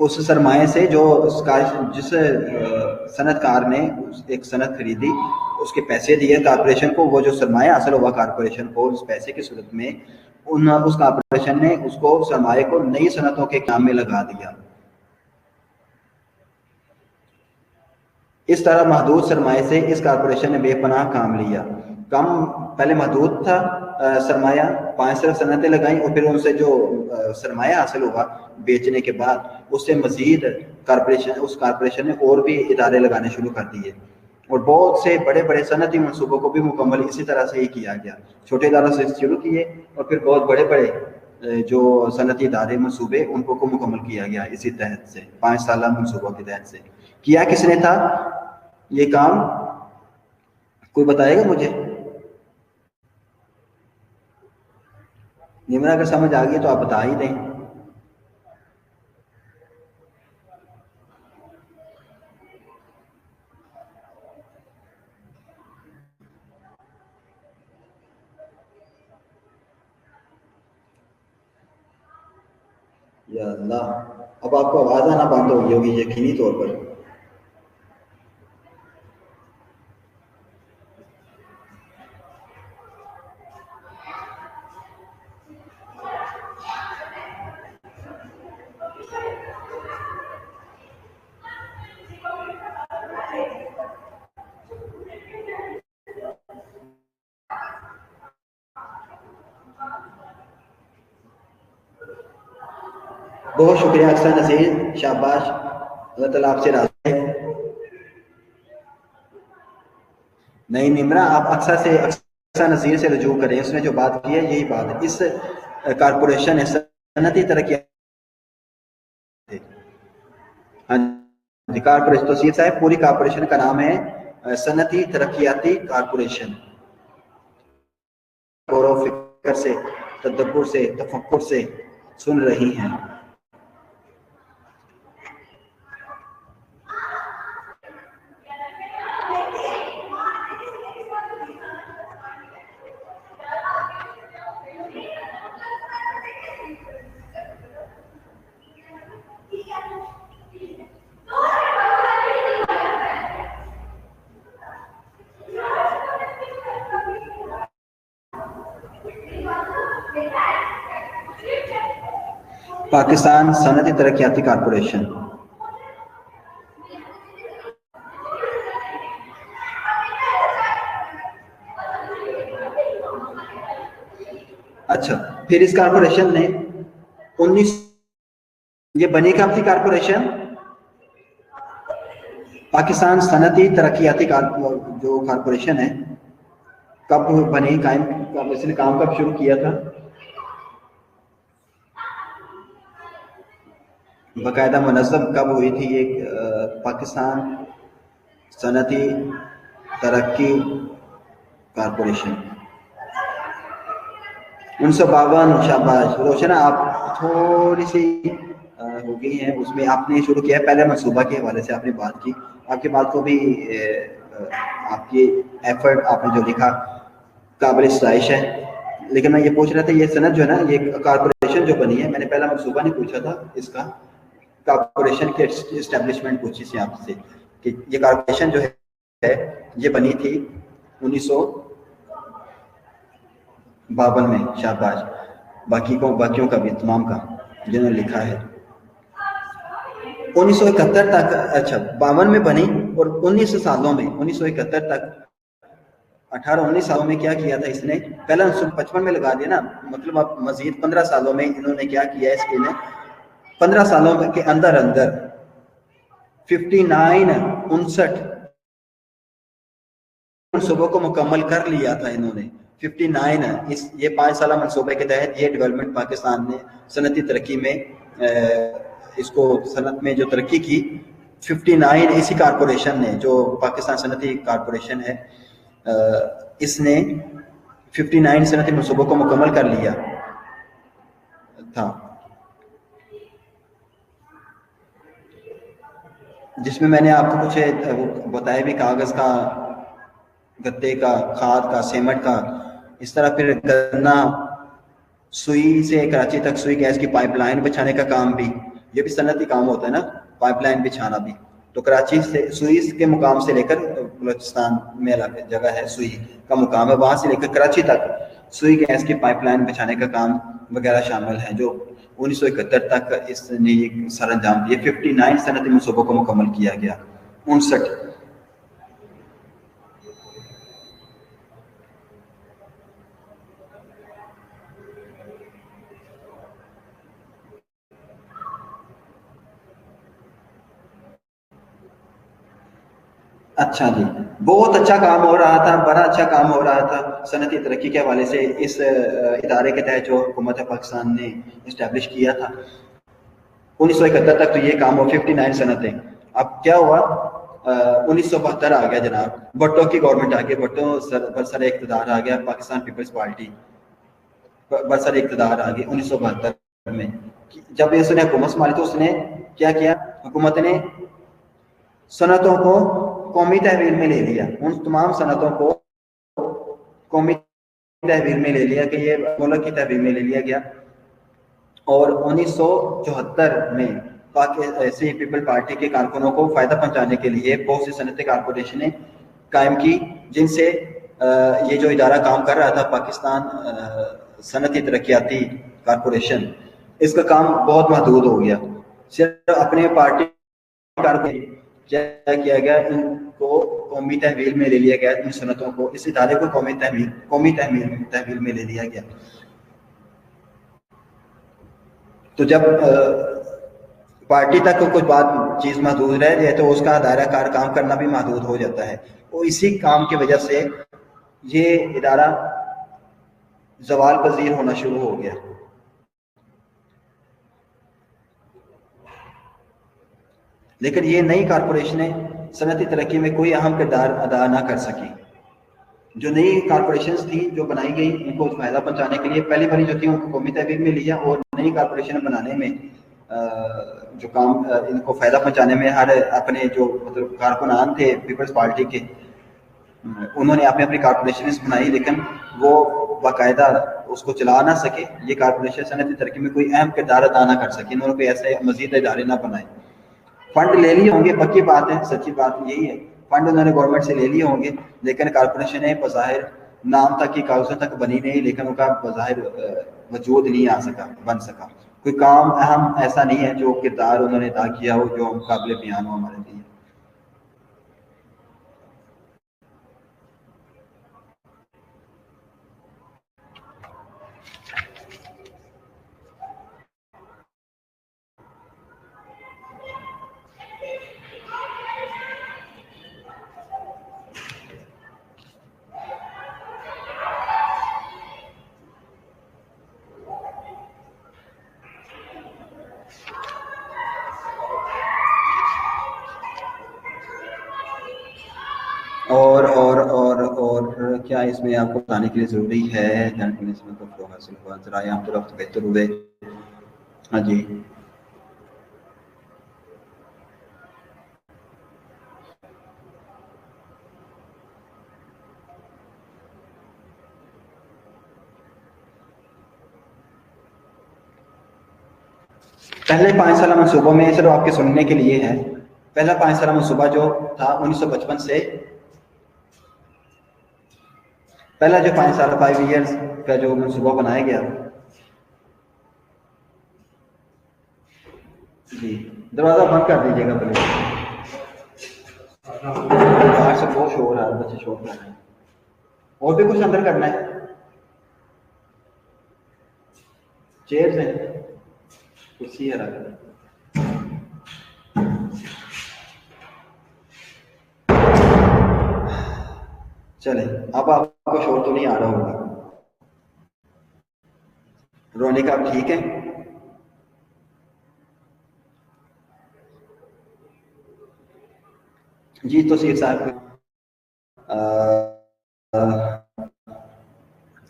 اس سرمایے سے جو جس صنعت کار نے ایک صنعت خریدی اس کے پیسے دیے کارپوریشن کو، وہ جو سرمایہ حاصل ہوا کارپوریشن کو اس پیسے کی صورت میں اس کارپوریشن نے اس کو سرمایے کو نئی صنعتوں کے کام میں لگا دیا. اس طرح محدود سرمایے سے اس کارپوریشن نے بے پناہ کام لیا. کم پہلے محدود تھا سرمایہ، 5 صرف صنعتیں لگائیں، اور پھر ان سے جو سرمایہ حاصل ہوا بیچنے کے بعد اس سے مزید اس کارپوریشن نے اور بھی ادارے لگانے شروع کر دیے، اور بہت سے بڑے بڑے صنعتی منصوبوں کو بھی مکمل اسی طرح سے ہی کیا گیا. چھوٹے اداروں سے شروع کیے اور پھر بہت بڑے بڑے جو صنعتی ادارے منصوبے ان کو مکمل کیا گیا اسی تحت سے، 5 سالہ منصوبوں کے تحت سے. کیا کس نے تھا یہ کام؟ کوئی بتائے گا مجھے؟ نمرا اگر سمجھ آ گئی تو آپ بتا ہی دیں. یا اللہ، اب آپ کو آواز آنا بند ہو گئی ہوگی یقینی طور پر. بہت شکریہ اکثر نذیر، شاباش، اللہ تعالیٰ آپ سے راضی ہے. نہیں نمرا، آپ اکثر نذیر سے رجوع کریں، اس نے جو بات کی ہے یہی بات ہے. اس کارپوریشن نے صنعتی ترقیات، ہاں جی کارپوریشن، توصیف صاحب پوری کارپوریشن کا نام ہے صنعتی ترقیاتی کارپوریشن. غور و فکر سے، تدبر سے، تفکر سے سن رہی ہیں. پاکستان صنعتی ترقیاتی کارپوریشن. اچھا، پھر اس کارپوریشن نے 19 یہ بنی کب تھی کارپوریشن؟ پاکستان صنعتی ترقیاتی جو کارپوریشن ہے کب بنی، قائم کب، اس نے کام کب شروع کیا تھا؟ باقاعدہ منظم کب ہوئی تھی یہ پاکستان صنعتی ترقی کارپوریشن؟ 1952. شاباش روشنا، آپ تھوڑی سی ہو گئی ہیں اس میں. آپ نے شروع کیا ہے پہلے منصوبہ کے حوالے سے آپ نے بات کی، آپ کی بات کو بھی آپ کی ایفرٹ آپ نے جو لکھا قابل ستائش ہے. لیکن میں یہ پوچھ رہا تھا یہ صنعت جو ہے نا، یہ کارپوریشن جو بنی ہے، میں نے پہلا منصوبہ نہیں پوچھا تھا اس کا، کارپوریشن کے اسٹیبلشمنٹ پوچھی تھی آپ سے کہ یہ کارپوریشن جو ہے یہ بنی تھی 1952 میں. شاباش، باقیوں کا بھی تمام کا جنہوں نے لکھا ہے. 1971 تک، اچھا 52 میں بنی، اور 19 سالوں میں 1971 تک 18-19 سالوں میں کیا کیا تھا اس نے؟ پہلا 1955 میں لگا دیا نا، مطلب اب مزید 15 سالوں میں انہوں نے کیا کیا ہے اس کے نے 15 سالوں کے اندر 59 منصوبوں کو مکمل کر لیا تھا انہوں نے. 59 یہ 5 سالہ منصوبے کے تحت یہ ڈیولپمنٹ پاکستان نے صنعتی ترقی میں اس کو صنعت میں جو ترقی کی 59 اسی کارپوریشن نے، جو پاکستان صنعتی کارپوریشن ہے، اس نے 59 صنعتی منصوبوں کو مکمل کر لیا تھا، جس میں میں نے آپ کو کچھ بتایا بھی، کاغذ کا، گتے کا، کھاد کا، سیمنٹ کا، اس طرح پھر گنا، سوئی سے کراچی تک سوئی گیس کی پائپ لائن بچھانے کا کام بھی، یہ بھی صنعتی کام ہوتا ہے نا, پائپ لائن بچھانا بھی. تو کراچی سے سوئی کے مقام سے لے کر بلوچستان میں جگہ ہے سوئی کا مقام ہے, وہاں سے لے کر کراچی تک سوئی گیس کی پائپ لائن بچھانے کا کام وغیرہ شامل ہے, جو 1971 تک اس نے سر انجام دیا. 59 صنعتی منصوبوں کو مکمل کیا گیا. 59. اچھا جی, بہت اچھا کام ہو رہا تھا, بڑا اچھا کام ہو رہا تھا صنعتی ترقی کے حوالے سے. اس ادارے کے تحت جو حکومت پاکستان نے اسٹیبلش کیا تھا 1971 تک, تو یہ کام ہو 59 صنعتیں. اب کیا ہوا, 1972 آ گیا جناب, بھٹو کی گورنمنٹ آ گئی, بھٹو برسر اقتدار آ گیا, پاکستان پیپلز پارٹی برسر اقتدار آ گئی 1972 میں. جب اس نے حکومت سنبھالی تو اس نے کیا کیا, حکومت نے صنعتوں کو قومی تحویل میں لے لیا. ان تمام صنعتوں کو قومی تحویل میں لے لیا کہ یہ ملک کی تحویل میں لے لیا گیا. اور 1974 میں پاکستان پیپل پارٹی کے کارکنوں کو فائدہ پہنچانے کے لیے بہت سی صنعتی کارپوریشنیں قائم کی, جن سے یہ جو ادارہ کام کر رہا تھا پاکستان صنعتی ترقیاتی کارپوریشن, اس کا کام بہت محدود ہو گیا. صرف اپنے پارٹی کیا کیا گیا, ان کو قومی تحویل میں لے لیا گیا. ان صنعتوں کو, اس ادارے کو قومی تحویل میں لے لیا گیا. تو جب پارٹی تک کچھ بات چیز محدود رہ جائے تو اس کا دائرہ کار کام کرنا بھی محدود ہو جاتا ہے. اور اسی کام کی وجہ سے یہ ادارہ زوال پذیر ہونا شروع ہو گیا. لیکن یہ نئی کارپوریشنیں صنعتی ترقی میں کوئی اہم کردار ادا نہ کر سکی. جو نئی کارپوریشنز تھیں جو بنائی گئی, ان کو فائدہ پہنچانے کے لیے پہلی باری جو تھی ان کو قومی تحویل میں لیا, اور نئی کارپوریشن بنانے میں جو کام ان کو فائدہ پہنچانے میں ہر اپنے جو مطلب کارکنان تھے پیپلز پارٹی کے, انہوں نے اپنی کارپوریشنز بنائی, لیکن وہ باقاعدہ اس کو چلا نہ سکے. یہ کارپوریشن صنعتی ترقی میں کوئی اہم کردار ادا نہ کر سکے, انہوں نے کوئی ایسے مزید ادارے نہ بنائے. فنڈ لے لیے ہوں گے, پکی بات ہے, سچی بات یہی ہے, فنڈ انہوں نے گورنمنٹ سے لے لیے ہوں گے, لیکن کارپوریشنیں بظاہر نام تک کی کاغذوں تک بنی نہیں, لیکن ان کا بظاہر وجود نہیں بن سکا. کوئی کام اہم ایسا نہیں ہے جو کردار انہوں نے ادا کیا ہو جو قابل بیان ہو ہمارے لیے. اور کیا اس میں آپ کو بتانے کے لیے ضروری ہے حاصل ہوا, ذرائع عام طرف بہتر ہوئے. ہاں جی, پہلے 5 سالہ منصوبوں میں صرف آپ کے سننے کے لیے ہے. پہلا 5 سالہ منصوبہ جو تھا 1955 سے, پہلا جو 5 سال 5 ایئرز کا جو منصوبہ بنایا گیا. جی دروازہ بند کر دیجیے گا پہلے, باہر سے بہت شور آ رہا ہے, بچے شور کر رہے ہیں. اور بھی کچھ اندر کرنا ہے, چیئرز ہیں, کرسی ہے رکھ. چلے اب آپ کو شور تو نہیں آ رہا ہوگا, رونے کا آپ ٹھیک ہے. جی تو سیر صاحب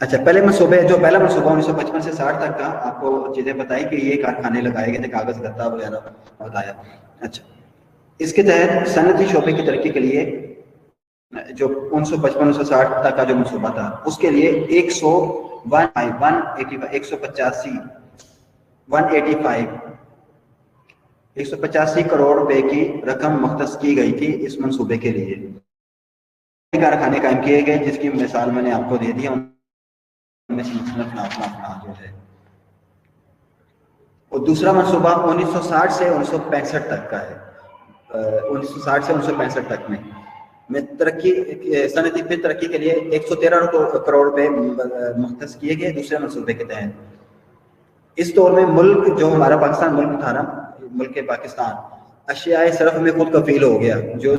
اچھا, پہلے منصوبے جو پہلا منصوبہ 1955 سے 60 تک کا آپ کو چیزیں بتائی کہ یہ کارخانے لگائے گئے تھے, کاغذ گتا وغیرہ بتایا. اچھا, اس کے تحت صنعتی شعبے کی ترقی کے لیے جو 1955-1960 تک کا جو منصوبہ تھا, اس کے لیے 185 185 کروڑ روپے کی رقم مختص کی گئی تھی اس منصوبے کے لیے. کارخانے قائم کیے گئے جس کی مثال میں نے آپ کو دے دی. جو ہے اور دوسرا منصوبہ 1960 سے 1965 تک کا ہے. 1960 سے 1965 تک میں ترقی صنعتی پھر ترقی کے لیے 113 کروڑ روپے مختص کیے گئے دوسرے منصوبے کے تحت. اس دور میں ملک جو ہمارا پاکستان ملک تھا نا، ملک پاکستان اشیاء صرف میں خود کفیل ہو گیا. جو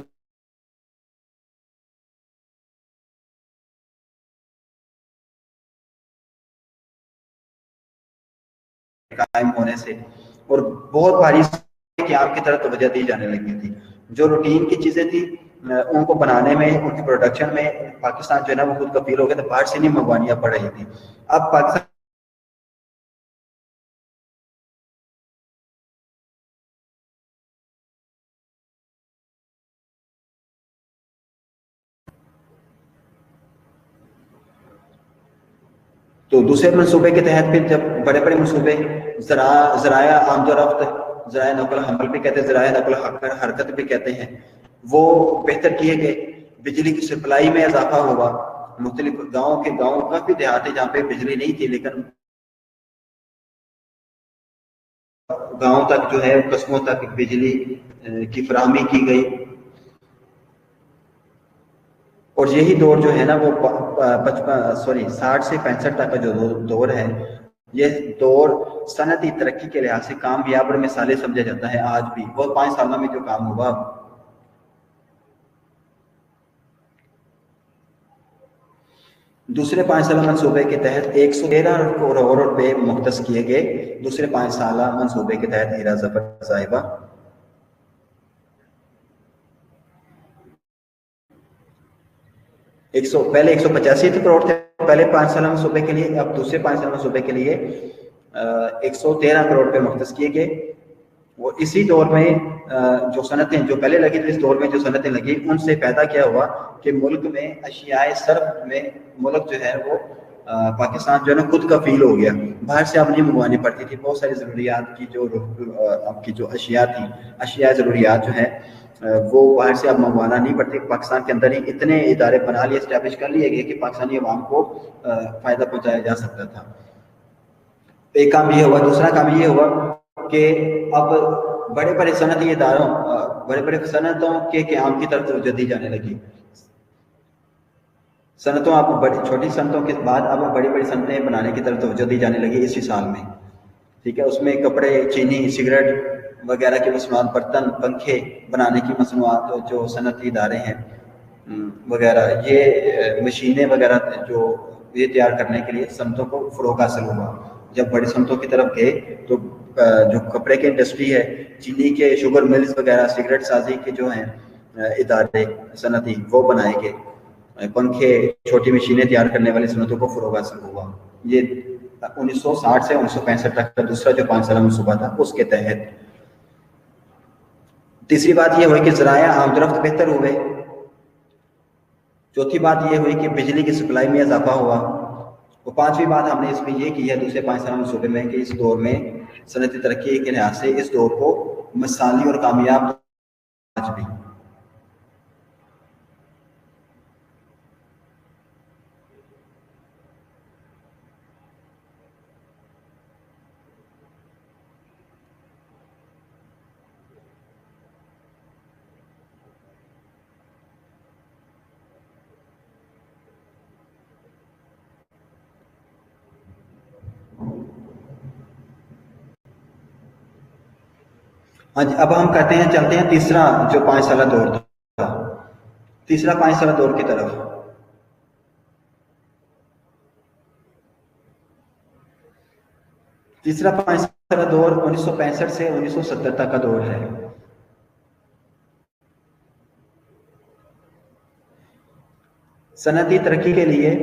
قائم ہونے سے اور بہت بھاری قیام کی طرف توجہ دی جانے لگی تھی. جو روٹین کی چیزیں تھی ان کو بنانے میں، ان کی پروڈکشن میں پاکستان جو ہے نا وہ خود کفیل ہو گیا. تو باہر سے نہیں منگوانیاں پڑ رہی تھی. اب پاکستان تو دوسرے منصوبے کے تحت پھر جب بڑے بڑے منصوبے ذرائع آمد و رفت، ذرائع نقل و حمل بھی کہتے ہیں، ذرائع نقل و حرکت بھی کہتے ہیں، وہ بہتر کیے گئے. بجلی کی سپلائی میں اضافہ ہوا. مختلف گاؤں کافی دیہات جہاں پہ بجلی نہیں تھی لیکن گاؤں تک جو ہے قصبوں تک بجلی کی فراہمی کی گئی. اور یہی دور جو ہے نا وہ 60 سے 65 تک کا جو دور ہے، یہ دور صنعتی ترقی کے لحاظ سے کامیاب اور مثالی سمجھا جاتا ہے آج بھی. وہ 5 سالوں میں جو کام ہوا. دوسرے 5 سالہ منصوبے کے تحت 113 کروڑ روپے مختص کیے گئے. دوسرے 5 سالہ منصوبے کے تحت ہیرا ظفر صاحبہ. پہلے 185 کروڑ تھے پہلے 5 سالہ منصوبے کے لیے. اب دوسرے 5 سالہ منصوبے کے لیے 113 کروڑ روپے مختص کیے گئے. وہ اسی دور میں جو صنعتیں جو پہلے لگی تھی، اس دور میں جو صنعتیں لگی ان سے پیدا کیا ہوا کہ ملک میں اشیاء صرف میں ملک جو ہے وہ پاکستان جو ہے نا خود کفیل ہو گیا. باہر سے اب نہیں منگوانی پڑتی تھی. بہت ساری ضروریات کی جو اب کی جو اشیاء تھی، اشیاء ضروریات جو ہے وہ باہر سے اب منگوانا نہیں پڑتی. پاکستان کے اندر ہی اتنے ادارے بنا لیے، اسٹیبلش کر لیے گئے کہ پاکستانی عوام کو فائدہ پہنچایا جا سکتا تھا. ایک کام یہ ہوا. دوسرا کام یہ ہوا کہ اب بڑے بڑے صنعتی اداروں، بڑے بڑے صنعتوں کے قیام کی طرف توجہ دی جانے لگی. صنعتوں اب بڑی چھوٹی صنعتوں کے بعد اب بڑی بڑی صنعتیں بنانے کی طرف توجہ دی جانے لگی اسی سال میں. ٹھیک ہے، اس میں کپڑے، چینی، سگریٹ وغیرہ کی مصنوعات، برتن، پنکھے بنانے کی مصنوعات، جو صنعتی ادارے ہیں وغیرہ، یہ مشینیں وغیرہ جو یہ تیار کرنے کے لیے صنعتوں کو فروغ حاصل ہوا. جب بڑی صنعتوں کی طرف گئے تو جو کپڑے کی انڈسٹری ہے، چینی کے شوگر ملز وغیرہ، سگریٹ سازی کے جو ہیں ادارے صنعتی وہ بنائے گئے. پنکھے، چھوٹی مشینیں تیار کرنے والی صنعتوں کو فروغ حاصل ہوا. یہ 1960 سے 1965 تک کا دوسرا جو 5 سالہ منصوبہ تھا اس کے تحت. تیسری بات یہ ہوئی کہ ذرائع آمد و رفت بہتر ہوئے. چوتھی بات یہ ہوئی کہ بجلی کی سپلائی میں اضافہ ہوا. اور پانچویں بات ہم نے اس میں یہ کی ہے دوسرے 5 سالہ منصوبے میں کہ اس دور میں صنعتی ترقی کے لحاظ سے اس دور کو مثالی اور کامیاب آج بھی. ہاں جی، اب ہم کہتے ہیں چلتے ہیں تیسرا جو 5 سالہ دور تھا، تیسرا 5 سالہ دور کی طرف. تیسرا 5 سالہ دور 1965 سے 1970 تک کا دور ہے. صنعتی ترقی کے لیے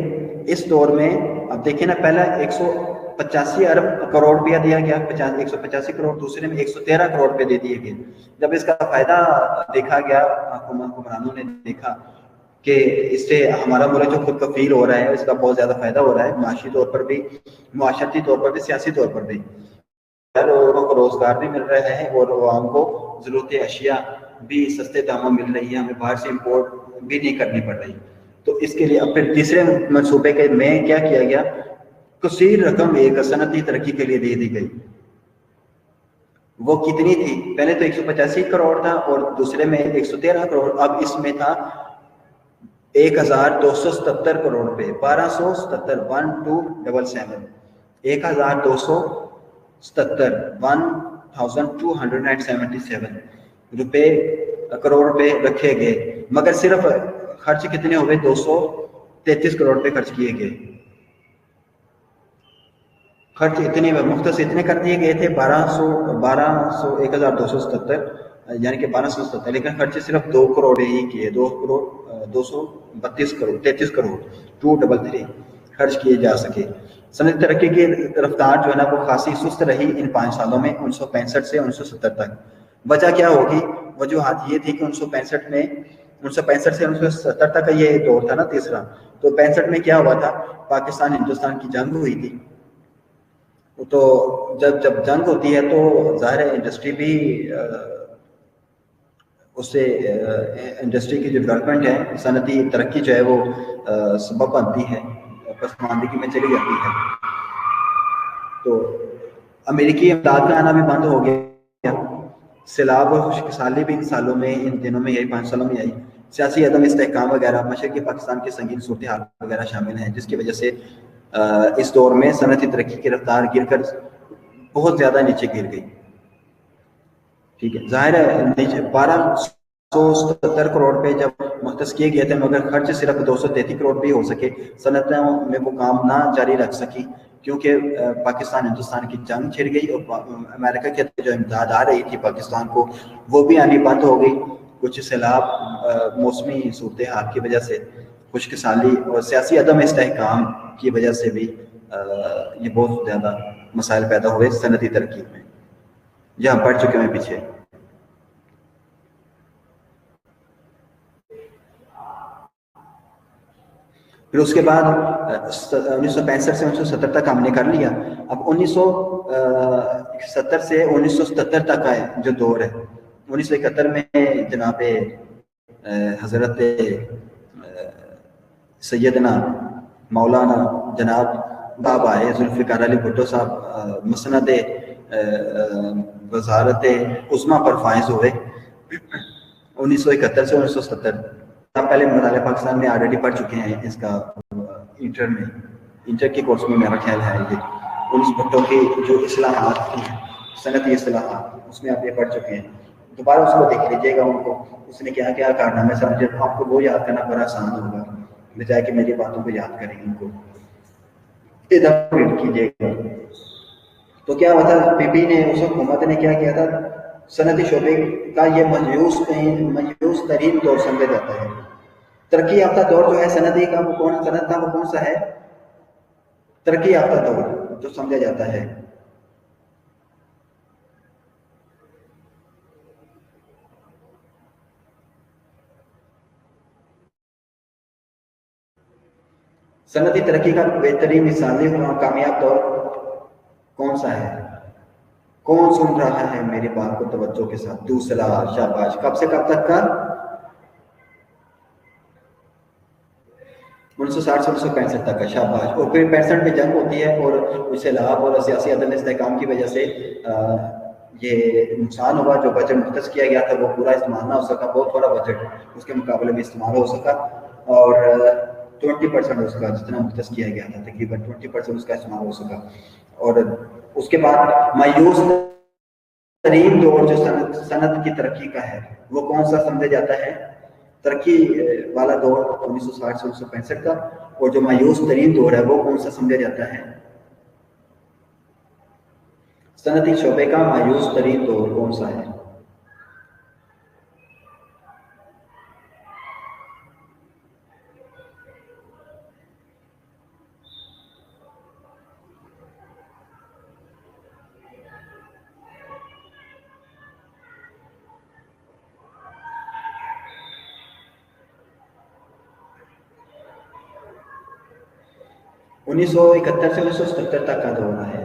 اس دور میں اب دیکھیں نا، پہلا 185 ارب کروڑ روپیہ دیا گیا، 185 کروڑ. دوسرے میں 113 کروڑ روپے دے دیے گئے. جب اس کا فائدہ دیکھا گیا، حکمرانوں نے دیکھا کہ اس سے ہمارا ملک جو خود کفیل ہو رہا ہے، اس کا بہت زیادہ فائدہ ہو رہا ہے، معاشی طور پر بھی، معاشرتی طور پر بھی، سیاسی طور پر بھی. لوگوں کو روزگار بھی مل رہا ہے اور عوام کو ضرورت اشیاء بھی سستے داموں مل رہی ہے، ہمیں باہر سے امپورٹ بھی نہیں کرنی پڑ رہی. تو اس کے لیے اب پھر تیسرے منصوبے کے میں کیا کیا گیا، کثیر رقم ایک صنعتی ترقی کے لیے دے دی گئی. وہ کتنی تھی؟ پہلے تو 185 کروڑ تھا اور دوسرے میں 113 کروڑ. اب اس میں تھا 1277 کروڑ روپے، 1277 1277 1277 روپے کروڑ روپے رکھے گئے، مگر صرف خرچ کتنے ہوئے؟ 233 کروڑ روپے خرچ کیے گئے. خرچ اتنے مختص اتنے کر دیے گئے تھے 1277 یعنی کہ 1277، لیکن خرچ صرف 2 کروڑ ہی کیے، 232 کروڑ 33 کروڑ 233 خرچ کیے جا سکے. صنعتی ترقی کی رفتار جو ہے نا وہ خاصی سست رہی ان 5 سالوں میں، 1965 سے 1970 تک. وجہ کیا ہوگی؟ وجوہات یہ تھی کہ 1965 سے 1970 تک کا یہ دور تھا نا تیسرا. تو 65 میں کیا ہوا تھا؟ پاکستان ہندوستان کی جنگ ہوئی تھی. تو جب جنگ ہوتی ہے تو ظاہر ہے انڈسٹری بھی اس سے انڈسٹری کی جو ڈیولپمنٹ ہے، صنعتی ترقی جو ہے وہ سبب بنتی ہے، پسماندگی میں چلی جاتی ہے. تو امریکی امداد کا آنا بھی بند ہو گیا. سیلاب اور خشک سالی بھی ان سالوں میں، ان دنوں میں، یہی 5 سالوں میں آئی. سیاسی عدم استحکام وغیرہ، مشرقی پاکستان کی سنگین صورتحال وغیرہ شامل ہیں، جس کی وجہ سے اس دور میں صنعتی ترقی کی رفتار گر کر بہت زیادہ نیچے گر گئی. ٹھیک ہے، ظاہر ہے 1277 کروڑ روپے جب مختص کیے گئے تھے، مگر خرچ صرف 233 کروڑ بھی ہو سکے. صنعتوں میں وہ کام نہ جاری رکھ سکی کیونکہ پاکستان ہندوستان کی جنگ چھڑ گئی اور امریکہ کی جو امداد آ رہی تھی پاکستان کو وہ بھی آنی بند ہو گئی. کچھ سیلاب، موسمی صورتحال کی وجہ سے، خشک سالی اور سیاسی عدم استحکام کی وجہ سے بھی یہ بہت زیادہ مسائل پیدا ہوئے صنعتی ترقی میں، جہاں پڑھ چکے ہیں پیچھے. پھر اس کے بعد 1965 سے 1970 تک ہم نے کر لیا. اب 1970 سے 1977 تک کا جو دور ہے، 1971 میں جناب حضرت سیدنا مولانا جناب بابا ذوالفقار علی بھٹو صاحب مسند وزارت عظمیٰ پر فائز ہوئے 1971 سے 1970. پہلے مطالعہ پاکستان میں آلریڈی پڑھ چکے ہیں اس کا انٹر کے کورس میں میرا خیال ہے. یہ انیس بھٹو کی جو اصلاحات تھی، صنعتی اصلاحات، اس میں آپ یہ پڑھ چکے ہیں. دوبارہ اس کو دیکھ لیجیے گا، ان کو اس نے کیا کیا کارنامے سمجھے. آپ کو وہ یاد کرنا بڑا آسان ہوگا بجائے کہ میری باتوں کو یاد کریں. ان کو ادھر ریڈ کیجیے گا. تو کیا ہوا تھا، پی پی نے، اس حکومت نے کیا کیا تھا، صنعتی شعبے کا یہ مایوس ترین دور سمجھا جاتا ہے. ترقی یافتہ دور جو ہے صنعت کا وہ کون سا ہے؟ ترقی یافتہ دور جو سمجھا جاتا ہے. صنعتی ترقی کا بہترین مثالی کامیاب دور کون سا ہے؟ کون سن رہا ہے میری بات کو توجہ کے ساتھ؟ دوسرا، شاباش. کب سے کب تک کا؟ 1960 سے 1965 تک کا. شاباش. اور پھر 65 میں جنگ ہوتی ہے اور سیلاب اور سیاسی عدم استحکام کی وجہ سے یہ نقصان ہوا. جو بجٹ مختص کیا گیا تھا وہ پورا استعمال نہ ہو سکا. بہت تھوڑا بجٹ اس کے مقابلے میں استعمال ہو سکا اور 20% اس کا جتنا مختص کیا گیا تھا تقریباً 20% اس کا استعمال ہو سکا. اور اس کے بعد مایوس ترین دور جو صنعت کی ترقی کا ہے وہ کون سا سمجھا جاتا ہے؟ ترقی والا دور 1960 سے 1965 کا. اور جو مایوس ترین دور ہے وہ کون سا سمجھا جاتا ہے؟ صنعتی شعبے کا مایوس ترین دور کون سا ہے؟ انیس سو 71 سے 1977 تک کا دور ہے.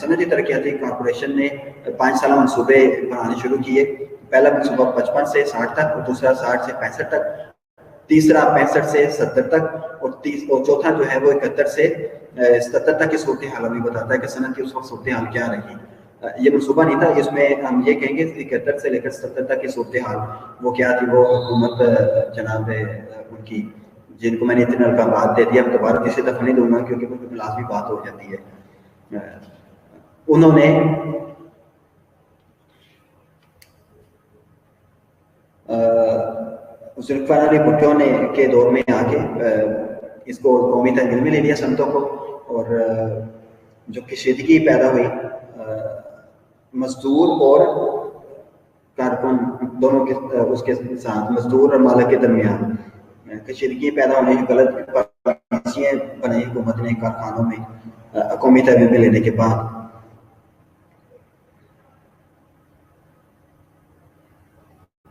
صنعتی ترقیاتی کارپوریشن نے 5 سالہ منصوبے بنانے شروع کیے. پہلا منصوبہ 55 سے 60 تک, اور دوسرا 60 سے 65 تک, تیسرا 65 سے 70 تک, اور چوتھا جو ہے وہ 71 سے 77 تک کی صورتحال ہمیں بتاتا ہے کہ صنعت کی اس وقت صورتحال کیا رہی. یہ منصوبہ نہیں تھا, اس میں ہم یہ کہیں گے 71 سے لے کر 77 تک کی صورتحال وہ کیا تھی. وہ حکومت جناب ان کی, جن کو میں نے اتنا کا بات دے دیا, میں دوبارہ تیسری دفعہ نہیں دوں گا کیونکہ وہ لازمی بات ہو جاتی ہے. انہوں نے ذوالفقار علی بھٹو نے کے دور میں آ کے اس کو قومی تحویل میں لے لیا صنعتوں کو, اور جو کشیدگی پیدا ہوئی مزدور اور کارکن دونوں کے, اس کے ساتھ مزدور اور مالک کے درمیان کشیدگی پیدا ہونے کی غلط پالیسیاں بنائی حکومت نے کارخانوں میں قومی تحویل میں لینے کے بعد.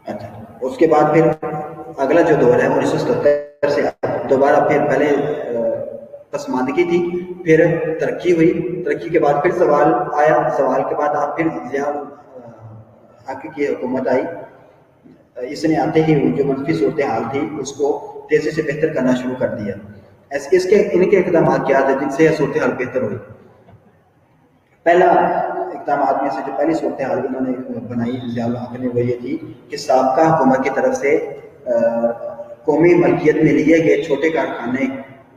اچھا, اس کے بعد پھر اگلا جو دور ہے 1977 سے دوبارہ پھر پہلے پسماندگی تھی, پھر ترقی ہوئی, ترقی کے بعد پھر سوال آیا, سوال کے بعد آپ پھر ضیاء الحق کی حکومت آئی. اس نے آتے ہی جو منفی صورتحال تھی اس کو تیزی سے بہتر کرنا شروع کر دیا. اس کے ان کے اقدامات کیا تھے جن سے صورتحال بہتر ہوئی؟ پہلا اقدامات میں سے جو پہلی صورتحال انہوں نے بنائی ضیاء الحق نے وہ یہ تھی کہ سابقہ حکومت کی طرف سے قومی ملکیت میں لیے گئے چھوٹے کارخانے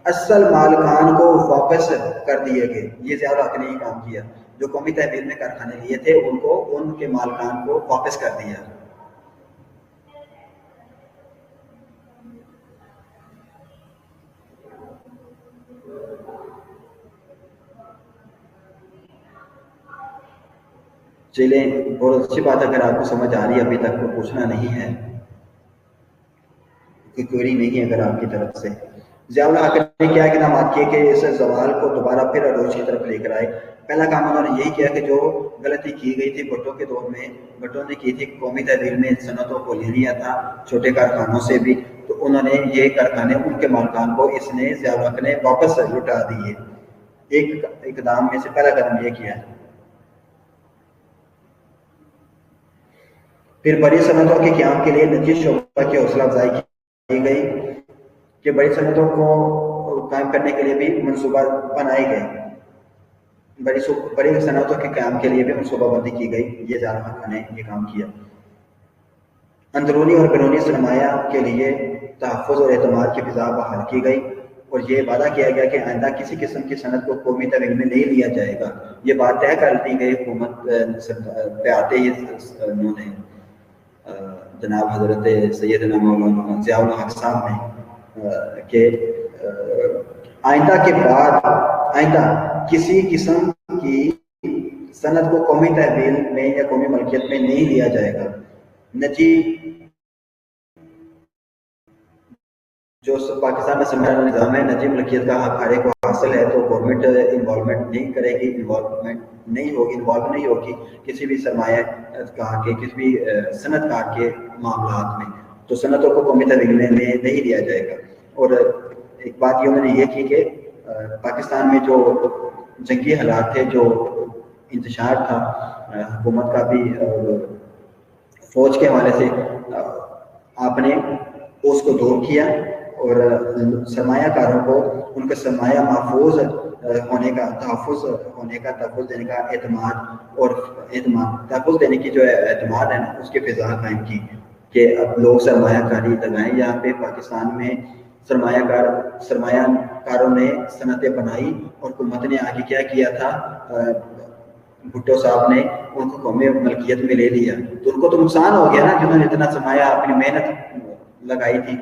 اصل مالکان کو واپس کر دیے گئے. یہ ضیاء الحق نے یہ کام کیا, جو قومی تحویل میں کارخانے لیے تھے ان کو ان کے مالکان کو واپس کر دیا. چلیں, بہت اچھی بات, اگر آپ کو سمجھ آ رہی ہے ابھی تک تو پوچھنا نہیں ہے, کوئی کوئری نہیں ہے اگر آپ کی طرف سے. ضیاء الحق نے کیا اقدامات کیے کہ اس زوال کو دوبارہ پھر عروج کی طرف لے کر آئے. پہلا کام انہوں نے یہی کیا کہ جو غلطی کی گئی تھی بھٹو کے دور میں, بھٹو نے کی تھی قومی تحویل میں صنعتوں کو لے لیا تھا چھوٹے کارخانوں سے بھی, تو انہوں نے یہ کارخانے ان کے مالکان کو اس نے ضیاء الحق نے واپس لوٹا دیے. ایک اقدام میں سے پہلا قدم یہ کیا. پھر بڑی صنعتوں کے قیام کے لیے نجی شعبہ کی حوصلہ افزائی کی گئی کہ بڑی صنعتوں کو قائم کرنے کے لیے بھی منصوبہ بنائے گئے, بڑی صنعتوں کے قیام کے لیے بھی منصوبہ بندی کی گئی. یہ ضیاء الحق نے یہ کام کیا. اندرونی اور بیرونی سرمایہ کے لیے تحفظ اور اعتماد کی فضا بحال کی گئی, اور یہ وعدہ کیا گیا کہ آئندہ کسی قسم کی صنعت کو قومی تحویل میں نہیں لیا جائے گا. یہ بات طے کر دی گئی حکومت پہ آتے ہی انہوں نے جناب حضرت سیدنا مولانا ضیاء الحق صاحب نے کہ آئندہ کے بعد آئندہ کسی قسم کی صنعت کو قومی تحویل میں یا قومی ملکیت میں نہیں لیا جائے گا. نجی جو پاکستان میں سمجھا نظام ہے, نجی ملکیت کا حق ہر ایک کو حاصل ہے, تو گورنمنٹ انوالومنٹ نہیں کرے گی, انوالو نہیں ہوگی کسی بھی سرمایہ کار کے, کسی بھی صنعت کار کے معاملات میں, تو صنعتوں کو قومی تحویل میں نہیں لیا جائے گا. اور ایک بات یہ انہوں نے یہ کی کہ پاکستان میں جو جنگی حالات تھے, جو انتشار تھا حکومت کا بھی فوج کے حوالے سے, آپ نے اس کو دور کیا اور سرمایہ کاروں کو ان کا سرمایہ محفوظ ہونے کا تحفظ دینے کا تحفظ دینے کی جو اعتماد ہے نا, اس کی فضا قائم کی کہ اب لوگ سرمایہ کاری لگائیں. یہاں پہ پاکستان میں سرمایہ کاروں نے صنعتیں بنائی, اور حکومت نے آگے کیا کیا تھا, بھٹو صاحب نے ان کو قومی ملکیت میں لے لیا. تو ان کو تو نقصان ہو گیا نا, جنہوں نے اتنا سرمایہ اپنی محنت لگائی تھی,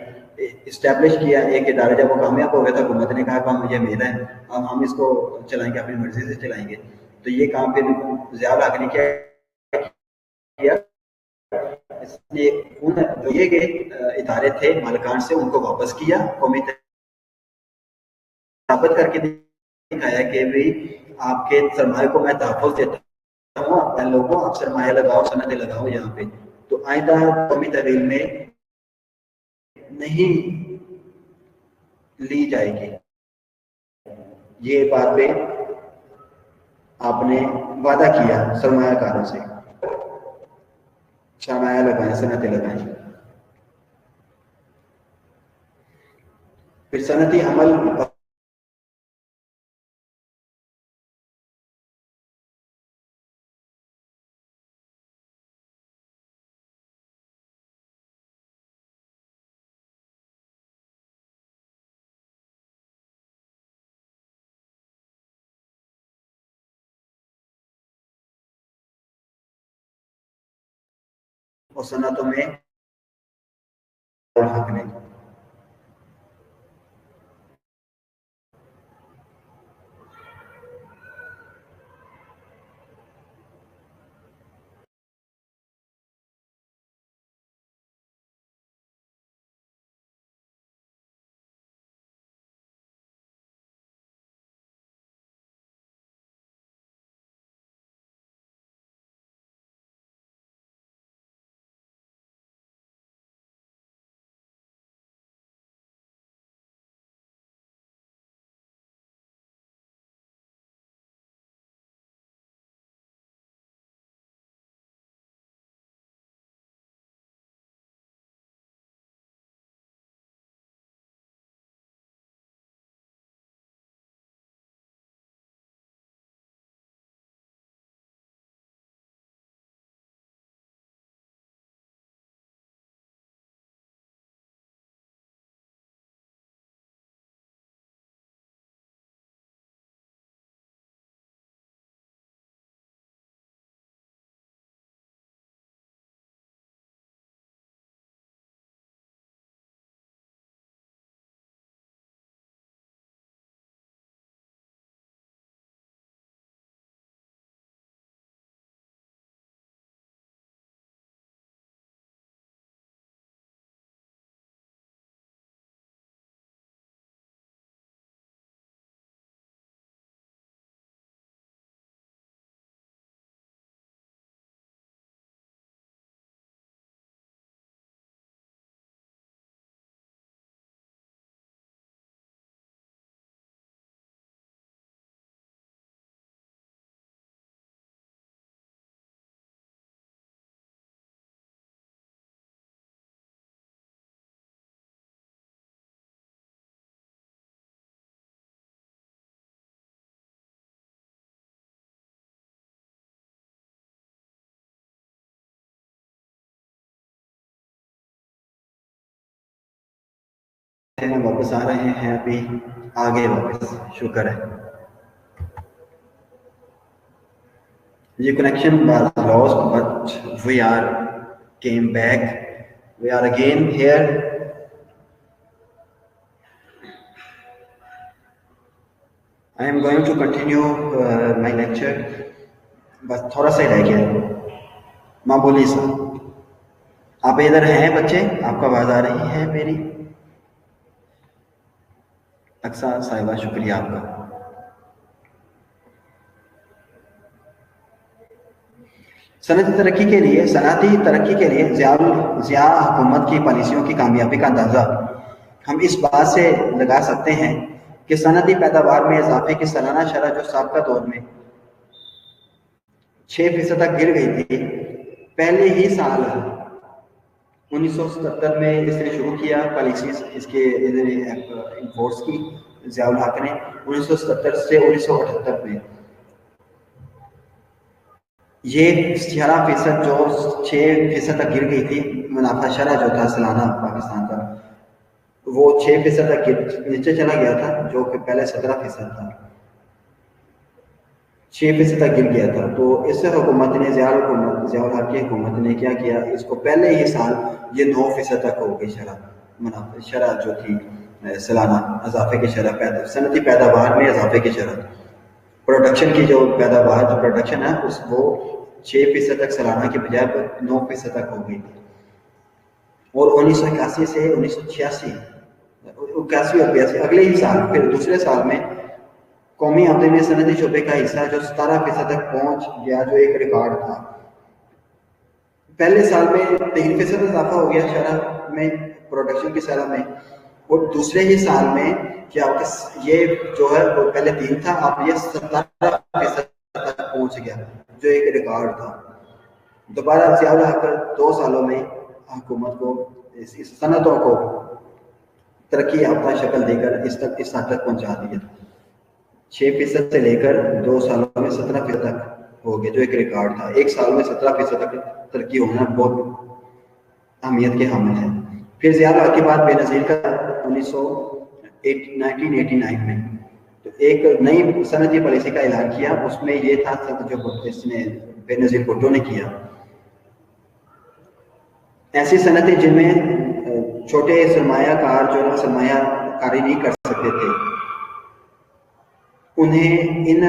اسٹیبلش کیا ایک ادارہ, جب وہ کامیاب ہو گیا تھا حکومت نے کہا کہ یہ میرا ہے, اب ہم اس کو چلائیں گے, اپنی مرضی سے چلائیں گے. تو یہ کام پھر ضیاء الحق نے کیا, اس نے ان جو یہ ادارے تھے مالکان سے ان کو واپس کیا, قومی ثابت کر کے دکھایا کہ بھائی آپ کے سرمایہ کو میں تحفظ دیتا ہوں, لوگوں آپ سرمایہ لگاؤ, صنعتیں لگاؤ یہاں پہ, تو آئندہ قومی تحویل میں نہیں لی جائے گی. یہ بات پہ آپ نے وعدہ کیا سرمایہ کاروں سے سرمایہ لگائیں صنعتیں لگائیں، پھر صنعتی عمل اور صنعتوں میں حق نہیں۔ واپس آ رہے ہیں ابھی آگے واپس، شکر ہے یہ connection was lost but we are came back, we are again here. I am going to continue my lecture. بس تھوڑا سا ہی رہ گیا معمولی سا. آپ ادھر ہیں بچے؟ آپ کو آواز آ رہی ہے میری؟ اقصیٰ صاحبہ شکریہ آپ کا. صنعتی ترقی کے لیے ضیاء حکومت کی پالیسیوں کی کامیابی کا اندازہ ہم اس بات سے لگا سکتے ہیں کہ صنعتی پیداوار میں اضافے کی سالانہ شرح جو سابقہ دور میں 6% تک گر گئی تھی، پہلے ہی سال 1977 میں اس نے شروع کیا پالیسیز اس کے امپورٹس کی. ضیاء الحق نے 1977 سے 1978 میں یہ 11% جو 6% تک گر گئی تھی، منافع شرح جو تھا سالانہ پاکستان کا وہ 6% تک نیچے چلا گیا تھا، جو کہ پہلے 17% تھا، 6% تک گر گیا تھا. تو اس سے حکومت نے ضیاء الحق کی حکومت نے کیا کیا، اس کو پہلے ہی سال یہ 9% تک ہو گئی شرح جو تھی سالانہ اضافے کی شرح، صنعتی پیداوار میں اضافے کی شرح، پروڈکشن کی جو پیداوار جو پروڈکشن ہے وہ 6% تک سالانہ کے بجائے 9% تک ہو گئی تھی. اور 1981 سے 1986 اور 82 اگلے ہی سال پھر دوسرے سال میں قومی آمدنی میں صنعتی شعبے کا حصہ جو 17% تک پہنچ گیا، جو ایک ریکارڈ تھا. پہلے سال میں 3% اضافہ ہو گیا شرح میں پروڈکشن کی شرح میں، اور دوسرے ہی سال میں کیا یہ جو ہے وہ پہلے 3 تھا، اب یہ 17% پہنچ گیا جو ایک ریکارڈ تھا. دوبارہ ضیاء الحق 2 سالوں میں حکومت کو اس صنعتوں کو ترقی یافتہ شکل دے کر اس حد تک پہنچا دیا. 6% سے لے کر 2 سالوں میں 17% تک ہو گیا جو ایک ریکارڈ تھا. 1 سال میں 17% تک ترقی ہونا بہت اہمیت کے حامل ہے. پھر ضیاء الحق کے بعد بے نظیر کا 1989 میں تو ایک نئی صنعتی پالیسی کا اعلان کیا. اس میں یہ تھا جو اس نے بے نظیر بھٹو نے کیا، ایسی صنعتیں جن میں چھوٹے سرمایہ کار جو سرمایہ کاری نہیں کر سکتے تھے انہیں ان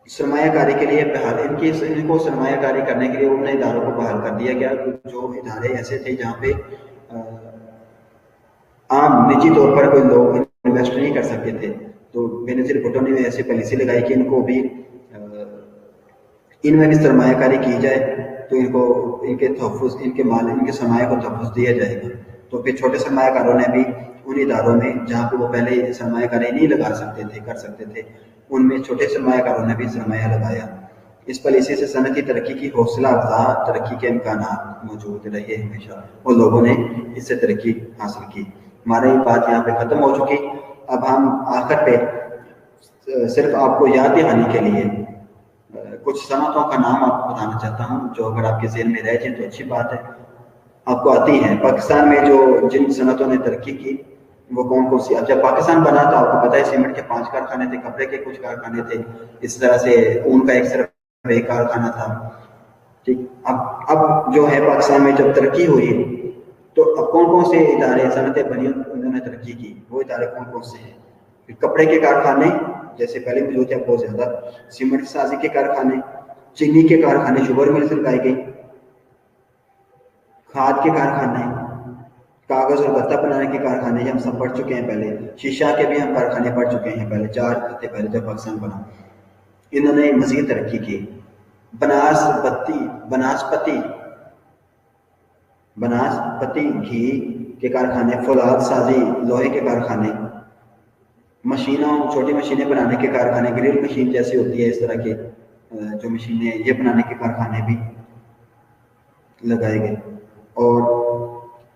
سرمایہ کاری کے لیے ان کو سرمایہ کاری کرنے کے لیے ان اداروں کو بحال کر دیا گیا جو ادارے ایسے تھے جہاں پہ عام نجی طور پر کوئی لوگ انویسٹ نہیں کر سکتے تھے. تو بے نظیر بھٹو نے ایسی پالیسی لگائی کہ ان کو بھی ان میں بھی سرمایہ کاری کی جائے تو ان کو ان کے تحفظ ان کے سرمایہ کو تحفظ دیا جائے گا. تو پھر چھوٹے سرمایہ کاروں نے بھی ان اداروں میں جہاں پہ وہ پہلے سرمایہ کاری نہیں لگا سکتے تھے کر سکتے تھے ان میں چھوٹے سرمایہ کاروں نے بھی سرمایہ لگایا. اس پالیسی سے صنعتی ترقی کی حوصلہ افزا ترقی کے امکانات موجود رہے ہمیشہ اور لوگوں نے اس سے ترقی حاصل کی. ہماری بات یہاں پہ ختم ہو چکی. اب ہم آخر پہ صرف آپ کو یاد دہانی کے لیے کچھ صنعتوں کا نام آپ کو بتانا چاہتا ہوں جو اگر آپ کے ذہن میں رہ جائیں تو اچھی بات ہے. آپ کو آتی ہیں پاکستان میں جو جن صنعتوں نے ترقی کی وہ کون کون سی. اب جب پاکستان بنا تو آپ کو پتہ ہے سیمنٹ کے 5 کارخانے تھے، کپڑے کے کچھ کارخانے تھے، اس طرح سے اون کا صرف ایک کارخانہ تھا. ٹھیک، اب جو ہے پاکستان میں جب ترقی ہوئی تو اب کون کون سے ادارے صنعتیں بنی انہوں نے ترقی کی، وہ ادارے کون کون سے ہیں. کپڑے کے کارخانے جیسے پہلے موجود تھے بہت زیادہ، سیمنٹ سازی کے کارخانے، چینی کے کارخانے، شوگر ملز لگائی گئی، کھاد کے کارخانے، کاغذ اور گتا بنانے کے کارخانے یہ ہم سب پڑھ چکے ہیں پہلے. شیشہ کے بھی ہم کارخانے پڑھ چکے ہیں پہلے 4 ہفتے پہلے جب پاکستان بنا. انہوں نے مزید ترقی کی. بناسپتی گھی کے کارخانے، فولاد سازی، لوہے کے کارخانے، مشینوں چھوٹی مشینیں بنانے کے کارخانے، گرل مشین جیسی ہوتی ہے اس طرح کے جو مشینیں یہ بنانے کے کارخانے بھی لگائے گئے، اور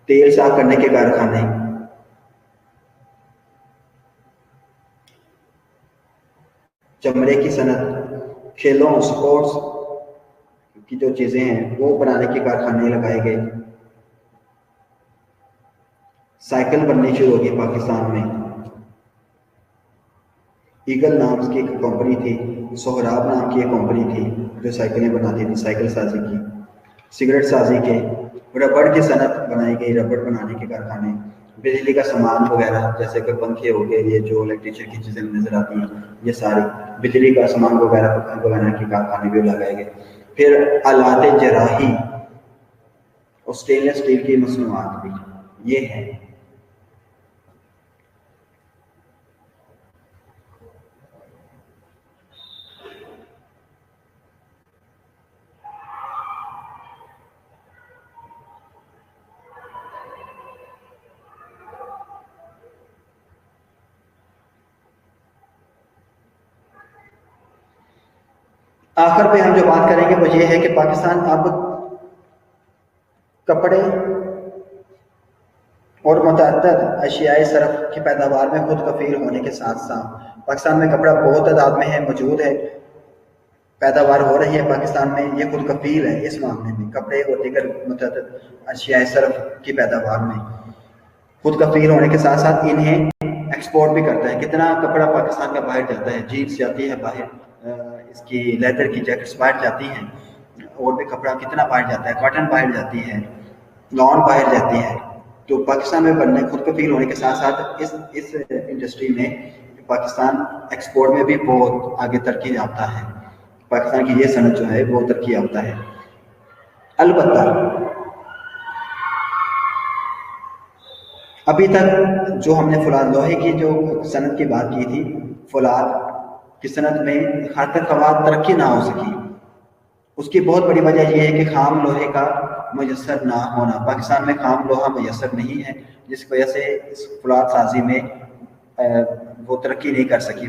تیل صاف کرنے کے کارخانے، چمڑے کی صنعت، کھیلوں سپورٹس کی جو چیزیں ہیں وہ بنانے کے کارخانے لگائے گئے. سائیکل بننی شروع ہو گئی پاکستان میں. ایگل نام کی ایک کمپنی تھی، سہراب نام کی ایک کمپنی تھی جو سائیکلیں بناتی تھی، سائیکل سازی کی، سگریٹ سازی کے، ربڑ کی صنعت بنائی گئی، ربڑ بنانے کے کارخانے، بجلی کا سامان وغیرہ جیسے کہ پنکھے ہو گئے، یہ جو الیکٹریشن کی چیزیں نظر آتی ہیں یہ ساری بجلی کا سامان وغیرہ بنانے کے کارخانے بھی لگائے گئے. پھر آلات جراحی اور اسٹینلیس اسٹیل کی مصنوعات بھی یہ ہیں. آخر پہ ہم جو بات کریں گے وہ یہ ہے کہ پاکستان اب کپڑے اور متعدد اشیاء صرف کی پیداوار میں خود کفیل ہونے کے ساتھ ساتھ پاکستان میں کپڑا بہت تعداد میں ہے، موجود ہے، پیداوار ہو رہی ہے پاکستان میں، یہ خود کفیل ہے اس معاملے میں. کپڑے اور دیگر متعدد اشیاء صرف کی پیداوار میں خود کفیل ہونے کے ساتھ ساتھ انہیں ایکسپورٹ بھی کرتا ہے. کتنا کپڑا پاکستان کا باہر جاتا ہے، جینس جاتی ہے باہر، اس کی لیدر کی جیکٹس باہر جاتی ہیں، اور بھی کپڑا کتنا باہر جاتا ہے، کاٹن باہر جاتی ہے، لون باہر جاتی ہے. تو پاکستان میں بننے خود کفیل ہونے کے ساتھ ساتھ اس انڈسٹری میں پاکستان ایکسپورٹ میں بھی بہت آگے ترقی یافتہ ہے. پاکستان کی یہ صنعت جو ہے وہ ترقی یافتہ ہے. البتہ ابھی تک جو ہم نے فولاد لوہے کی جو صنعت کی بات کی تھی، فولاد کی صنعت میں ہر تک ترقی نہ ہو سکی. اس کی بہت بڑی وجہ یہ ہے کہ خام لوہے کا میسر نہ ہونا. پاکستان میں خام لوہا میسر نہیں ہے، جس کی وجہ سے اس فولاد سازی میں وہ ترقی نہیں کر سکی.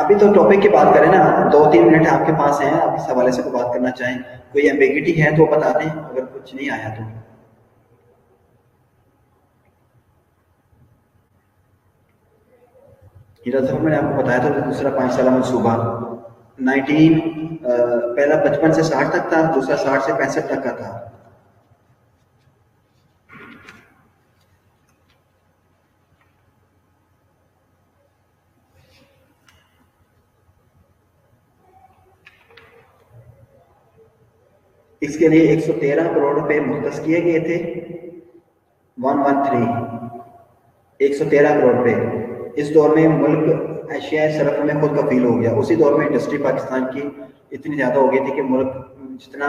ابھی تو ٹاپک کی بات کریں نا, 2-3 منٹ آپ کے پاس ہیں, آپ اس حوالے سے کوئی بات کرنا چاہیں, کوئی ایمبیگیٹی ہے تو بتا دیں, اگر کچھ نہیں آیا تو. ہیرا ظفر میں نے آپ کو بتایا تھا دوسرا 5 سالہ منصوبہ پہلا 55 سے 60 تک تھا, دوسرا 60 سے 65 تک کا تھا. اس کے لیے 113 کروڑ روپے مختص کیے گئے تھے, 113 کروڑ روپے. اس دور میں ملک اشیاء صرف میں خود کفیل ہو گیا. اسی دور میں انڈسٹری پاکستان کی اتنی زیادہ ہو گئی تھی کہ ملک جتنا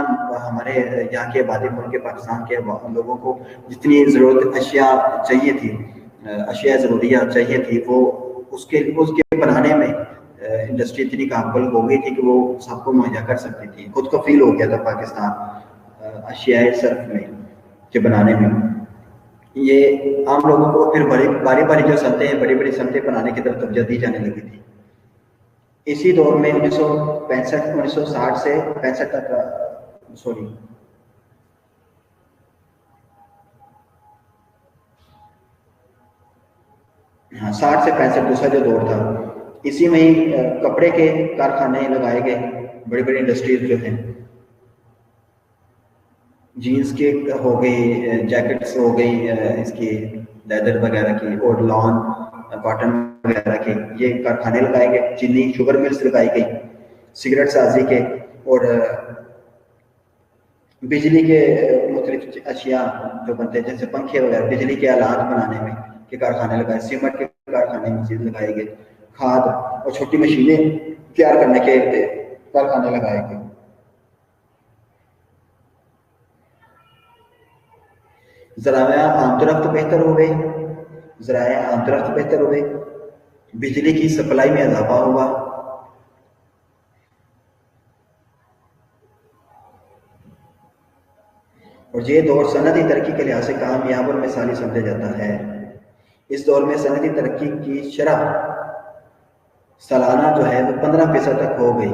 ہمارے یہاں کے آبادی ملک کے پاکستان کے لوگوں کو جتنی ضرورت اشیاء چاہیے تھی, اشیاء ضروریات چاہیے تھی, وہ اس کے بنانے میں انڈسٹری اتنی قابل ہو گئی تھی کہ وہ سب کو مہیا کر سکتی تھی. خود کفیل ہو گیا تھا پاکستان اشیاء صرف میں کے بنانے میں. یہ عام لوگوں کو پھر باری باری جو صنعتیں ہیں, بڑی بڑی صنعتیں بنانے کی طرف توجہ دی جانے لگی تھی. اسی دور میں 1960 سے 65 تک, سوری ہاں 60 سے 65 دوسرا جو دور تھا, اسی میں ہی کپڑے کے کارخانے لگائے گئے, بڑی بڑی انڈسٹریز جو ہیں, جینس کے ہو گئی, جیکٹس ہو گئی اس کی لیدر وغیرہ کی, اور لان کاٹن وغیرہ کے, یہ کارخانے لگائے گئے. چینی شوگر ملز لگائی گئی, سگریٹ سازی کے اور بجلی کے مختلف اشیاء جو بنتے ہیں جیسے پنکھے وغیرہ, بجلی کے آلات بنانے میں کے کارخانے لگائے, سیمنٹ کے کارخانے مزید لگائے گئے, کھاد اور چھوٹی مشینیں تیار کرنے کے کارخانے لگائے گئے. ذرائع عام درخت بہتر ہوئے, بجلی کی سپلائی میں اضافہ ہوا, اور یہ دور صنعتی ترقی کے لحاظ سے کامیاب اور مثالی سمجھا جاتا ہے. اس دور میں صنعتی ترقی کی شرح سالانہ جو ہے وہ 15% تک ہو گئی.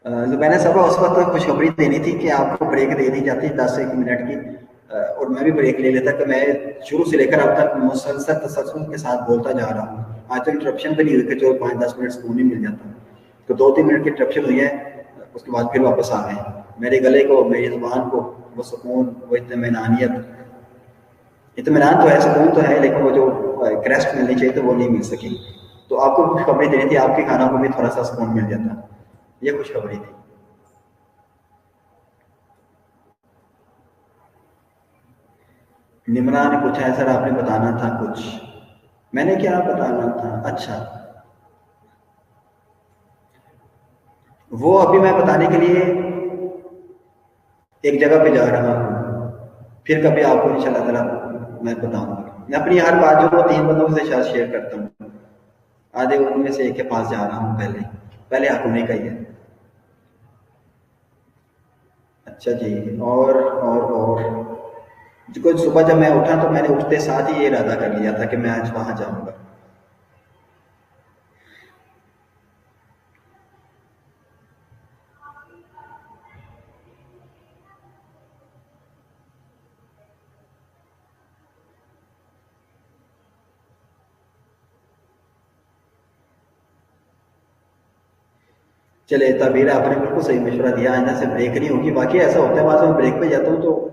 زبینہ صاحبہ اس وقت خوشخبری دینی تھی کہ آپ کو بریک دے دی جاتی 10-1 منٹ کی, اور میں بھی بریک لے لیتا کہ میں شروع سے لے کر اب تک مسلسل تسلسل کے ساتھ بولتا جا رہا ہوں. آج تک انٹرپشن بھی نہیں ہوئی کہ جو 5-10 منٹ سکون ہی مل جاتا. تو 2-3 منٹ کی انٹرپشن ہوئی ہے, اس کے بعد پھر واپس آ گئے. میرے گلے کو, میری زبان کو وہ سکون, وہ اطمینان تو ہے, سکون تو ہے, لیکن وہ جو کریسٹ ملنی چاہیے تو وہ نہیں مل سکی. تو آپ کو خوشخبری دینی تھی, آپ کے کھانا کو بھی تھوڑا سا سکون مل جاتا. یہ خوشخبری تھی. نمرا نے پوچھا ہے سر آپ نے بتانا تھا کچھ. میں نے کیا بتانا تھا؟ اچھا, وہ ابھی میں بتانے کے لیے ایک جگہ پہ جا رہا ہوں, پھر کبھی آپ کو انشاءاللہ تعالیٰ میں بتاؤں گا. میں اپنی ہر بات جو 3 بندوں کے ساتھ شیئر کرتا ہوں, آدھے ان میں سے ایک کے پاس جا رہا ہوں, پہلے آپ نے کہی ہے. اچھا جی, اور کوئی صبح جب میں اٹھا تو میں نے اٹھتے ساتھ ہی یہ ارادہ کر لیا تھا کہ میں آج وہاں جاؤں گا. چلے تعبیر آپ نے بالکل صحیح مشورہ دیا, آئندہ سے بریک نہیں ہوگی. واقعی ایسا ہوتا ہے, بعض میں بریک پہ جاتا ہوں تو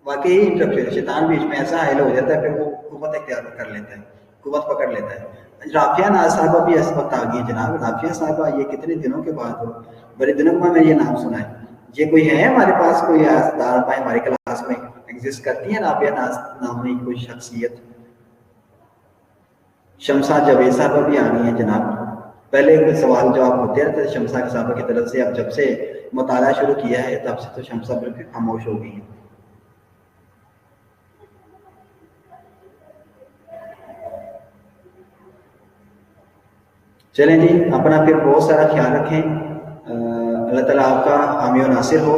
واقعی انٹرپشن شیطان بیچ میں ایسا حائل ہو جاتا ہے, پھر وہ قوت اختیار کر لیتا ہے, قوت پکڑ لیتا ہے. رافیہ ناز صاحبہ بھی اس وقت آ گئی جناب. رافیہ صاحبہ یہ کتنے دنوں کے بعد ہو, بڑے دنوں بعد میں یہ نام سنا ہے. یہ کوئی ہے ہمارے پاس, کوئی دار پائے ہماری کلاس میں ایگزسٹ کرتی ہیں رافیہ ناز نامی کوئی شخصیت؟ شمسا جاوید صاحبہ بھی آنی ہے جناب. پہلے کوئی سوال جواب ہوتے رہتے شمسا کے صاحبہ کی طرف سے, اب جب سے مطالعہ شروع کیا ہے تب سے تو شمسا بالکل خاموش ہو گئی ہیں. چلیں جی, اپنا پھر بہت سارا خیال رکھیں. اللہ تعالیٰ آپ کا حامی و ناصر ہو.